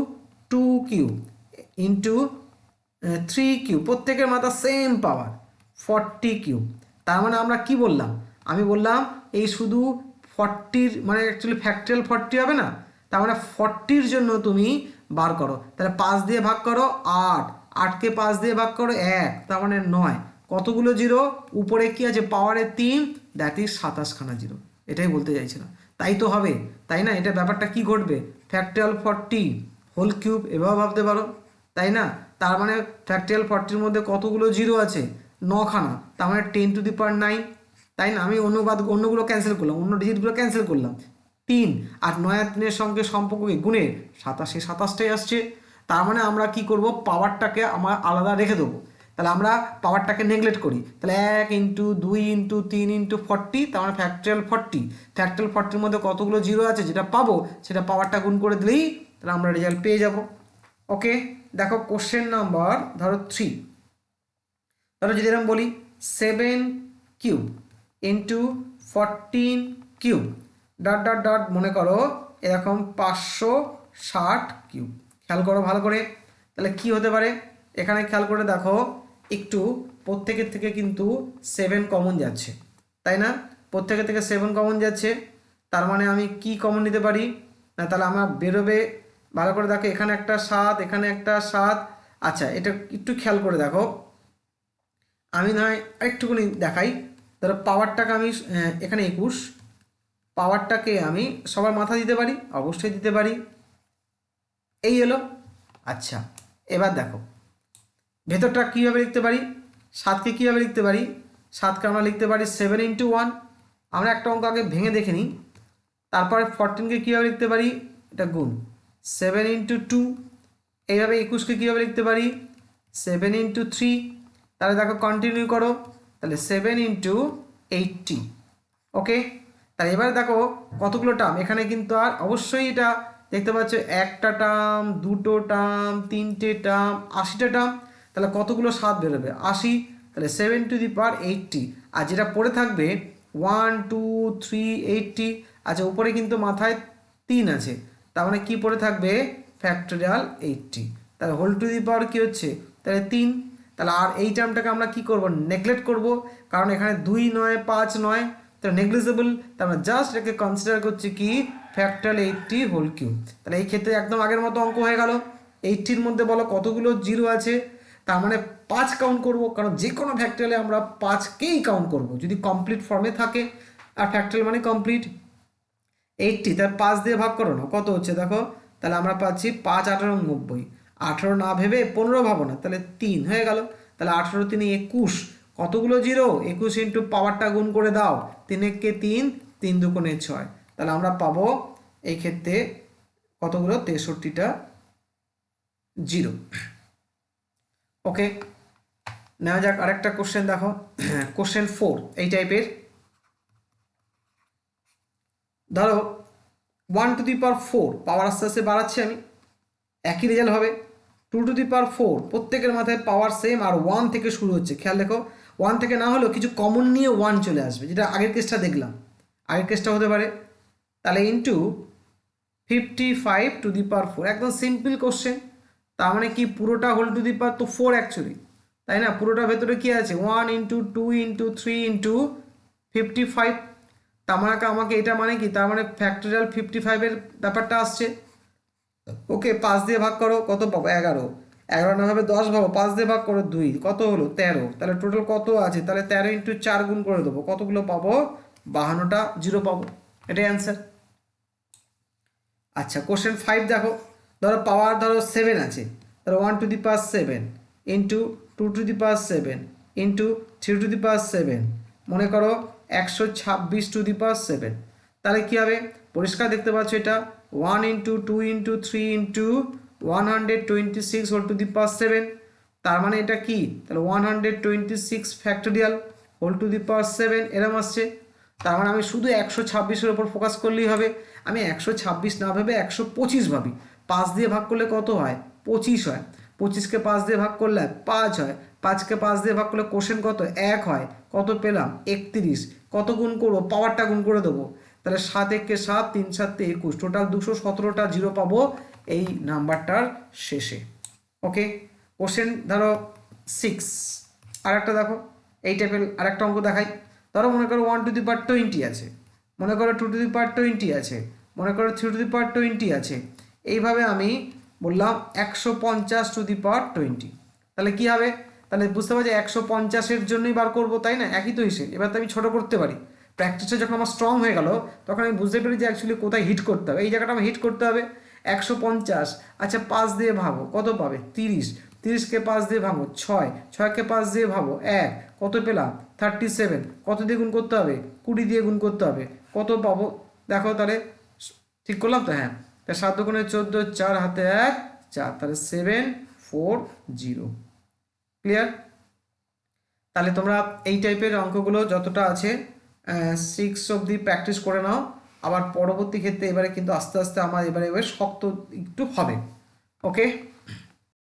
2 cube into 3 cube, প্রত্যেকের মাথা সেম পাওয়ার 40 কিউব। তার মানে আমরা কি বললাম, আমি বললাম এই শুধু 40 মানে অ্যাকচুয়ালি ফ্যাক্টরিয়াল 40 হবে না, তার মানে 40-র জন্য তুমি বার করো, তাহলে 5 দিয়ে ভাগ করো 8, 8কে 5 দিয়ে ভাগ করো 1, তার মানে 9, কতগুলো জিরো, উপরে কি আছে পাওয়ারে 3, দ্যাট ইজ 27খানা জিরো। এটাই বলতে চাইছিলাম, তাই তো হবে তাই না? এটা ব্যাপারটা কি ঘটবে, ফ্যাক্টরিয়াল 40 হোল কিউব এভাবে ভাবতে পারো তাই না? তার মানে ফ্যাক্টরিয়াল 40-র মধ্যে কতগুলো জিরো আছে, 9খানা, তার মানে 10⁹, তাই না? আমি অন্যগুলো ক্যান্সেল করলাম, অন্য ডিজিটগুলো ক্যান্সেল করলাম, 3 আর 9 আর 3-এর সঙ্গে সম্পর্ককে গুণে 27টাই আসছে। তার মানে আমরা কি করব, পাওয়ারটাকে আমার আলাদা রেখে দেবো। তাহলে আমরা পাওয়ারটাকে নেগলেক্ট করি, তাহলে 1 ইন্টু 2 ইন্টু 3 ইন্টু 40, তার মানে ফ্যাক্টরিয়াল 40, ফ্যাক্টরিয়াল 40-র মধ্যে কতগুলো জিরো আছে যেটা পাবো সেটা পাওয়ারটা গুণ করে দিলেই তাহলে আমরা রেজাল্ট পেয়ে যাব। ওকে, দেখো কোশ্চেন নাম্বার ধরো 3, ধরো যদি এরকম বলি 7 cube into 14 cube dot dot dot, মনে করো এরকম 560 কিউব। খেয়াল করো ভালো করে, তাহলে কি হতে পারে, এখানে খেয়াল করে দেখো একটু, প্রত্যেকের থেকে কিন্তু 7 কমন যাচ্ছে তাই না? প্রত্যেকের থেকে 7 কমন যাচ্ছে, তার মানে আমি কি কমন নিতে পারি না, তাহলে আমার বেরোবে, ভালো করে দেখো এখানে একটা 7, এখানে একটা 7। আচ্ছা এটা একটু খেয়াল করে দেখো, আমি নয় আরেকটুকুনি দেখাই, ধরো পাওয়ারটাকে আমি এখানে 21, পাওয়ারটাকে আমি সবার মাথা দিতে পারি, অবশ্যই দিতে পারি, এই এলো। আচ্ছা এবার দেখো ভেতরটা কীভাবে লিখতে পারি, 7কে কীভাবে লিখতে পারি, 7কে আমরা লিখতে পারি 7 ইন্টু 1, আমরা একটা অঙ্ক আগে ভেঙে দেখে নিই, তারপরে 14কে কীভাবে লিখতে পারি, এটা গুণ 7 ইন্টু 2, এইভাবে 21কে কীভাবে লিখতে পারি 7 ইন্টু 3, তাহলে দেখো কন্টিনিউ করো, তাহলে 7 ইন্টু 80। ওকে, তাহলে এবারে দেখো কতগুলো টার্ম এখানে, কিন্তু আর অবশ্যই এটা দেখতে পাচ্ছ একটা টার্ম, দুটো টার্ম, তিনটে টার্ম, 80টা টার্ম, তাহলে কতগুলো 7 বেরোবে 80, তাহলে 7⁻80, আর যেটা পড়ে থাকবে 1 2 3 80। আচ্ছা উপরে কিন্তু মাথায় 3 আছে, তার মানে কি পড়ে থাকবে ফ্যাক্টরিয়াল 80, তাহলে হোল টু দি পাওয়ার কী হচ্ছে তাহলে 3, তাহলে আর এই টার্মটাকে আমরা কি করব, নেগলেক্ট করব, কারণ এখানে 2 নয় 5 নয়, তাহলে নেগলিজেবল, তার মানে জাস্ট একে কনসিডার করছি কি ফ্যাক্টরিয়াল 80 হোল কিউব। তাহলে এই ক্ষেত্রে একদম আগের মতো অঙ্ক হয়ে গেল, 80-র মধ্যে বলো কতগুলো জিরো আছে, তার মানে 5 কাউন্ট করব, কারণ যে কোনো ফ্যাক্টরিয়ালে আমরা 5কেই কাউন্ট করব যদি কমপ্লিট ফর্মে থাকে, আর ফ্যাক্টরিয়াল মানে কমপ্লিট। 80 তার 5 দিয়ে ভাগ করো না, কত হচ্ছে দেখো, তাহলে আমরা পাচ্ছি 5 18 90, 18 না ভেবে 15 ভাবো না, তাহলে 3 হয়ে গেল, তাহলে 18 3 21, কতগুলো জিরো, 21 ইন্টু পাওয়ারটা গুণ করে দাও, 3 1 3, 3 2 6, তাহলে আমরা পাবো এই ক্ষেত্রে কতগুলো 63টা জিরো। ওকে, নেওয়া যাক আরেকটা কোশ্চেন, দেখো কোশ্চেন 4 এই টাইপের, ধরো 1⁴ পাওয়ার আস্তে আস্তে বাড়াচ্ছি আমি, একই রেজাল্ট হবে। 2⁴ প্রত্যেকের মাথায় পাওয়ার সেম, আর 1 থেকে শুরু হচ্ছে, খেয়াল দেখো 1 থেকে না হলেও কিছু কমন নিয়ে 1 চলে আসবে, যেটা আগের কেসটা দেখলাম, আগের কেসটা হতে পারে। তাহলে ইন্টু 55⁴, একদম সিম্পল কোশ্চেন, তার মানে কি পুরোটা হোল টু দি পাওয়ার তো 4 অ্যাকচুয়ালি, তাই না? পুরোটার ভেতরে কি আছে 1 ইন্টু 2 ইন্টু 3 ইন্টু 55, তার মানে আমাকে এটা মানে কি, তার মানে ফ্যাক্টরিয়াল 55-এর ব্যাপারটা আসছে। ওকে, 5 দিয়ে ভাগ করো, কত পাবো 11, 11 না হবে 10 পাবো, 5 দিয়ে ভাগ করো 2, কত হলো 13, তাহলে টোটাল কত আছে, তাহলে 13 ইন্টু 4 গুণ করে দেবো, কতগুলো পাবো 52টা জিরো পাবো, এটাই অ্যান্সার। আচ্ছা কোশ্চেন 5 দেখো, ধরো পাওয়ার ধরো 7 আছে, ধরো 1⁴ ইন্টু 2⁴ ইন্টু 3⁴, মনে করো 126⁵, তাহলে কী হবে, পরিষ্কার দেখতে পাচ্ছ এটা 1 ইন্টু 2 ইন্টু 3 ইন্টু 126⁻7, তার মানে এটা কি, তাহলে 126 ফ্যাক্টোরিয়াল হোল টু দি পাওয়ার 7 এরম আসছে। তার মানে আমি শুধু 126-এর ওপর ফোকাস করলেই হবে। আমি 126 না ভেবে 125 ভাবি। 5 দিয়ে ভাগ করলে কত হয়? 25 হয়। 25কে 5 দিয়ে ভাগ করলে 5 হয়। 5কে 5 দিয়ে ভাগ করলে কোশ্চেন কত? 1 হয়। কত পেলাম? 31। কত গুণ করবো? পাওয়ারটা গুণ করে দেবো। তাহলে 7 একে 7, 3 7 21, টোটাল 217টা জিরো পাবো এই নাম্বারটার শেষে। ওকে, কোশ্চেন ধরো 6। আর একটা দেখো, এই টাইপের আরেকটা অঙ্ক দেখাই। ধরো মনে করো 1/20 আছে, মনে করো 2/20 আছে, মনে করো 3/20 আছে। এইভাবে আমি বললাম 150/20। তাহলে কি হবে? তাহলে বুঝতে পারছি 150-এর জন্যই বার করবো, তাই না? একই তো হিসেব। এবার তো আমি ছোটো করতে পারি। প্র্যাকটিসটা যখন আমার স্ট্রং হয়ে গেল, তখন আমি বুঝতে পারি যে অ্যাকচুয়ালি কোথায় হিট করতে হবে। এই জায়গাটা আমি হিট করতে হবে। 150, আচ্ছা 5 দিয়ে ভাগো, কত পাবে? 30। 30কে 5 দিয়ে ভাঙো 6, 6কে 5 দিয়ে ভাগো 1, কত পেলাম? 37। কত দিয়ে গুণ করতে হবে? 20 দিয়ে গুণ করতে হবে। কত পাবো দেখো তাহলে? ঠিক করলাম তো? হ্যাঁ। তা 7 দুগুণে 14, 4 হাতে 1, 4, তাহলে 740। ক্লিয়ার? তাহলে তোমরা এই টাইপের অঙ্কগুলো যতটা আছে 6 অবধি প্র্যাকটিস করে নাও। আবার পরবর্তী ক্ষেত্রে এবারে কিন্তু আস্তে আস্তে আমার এবারে শক্ত একটু হবে। ওকে।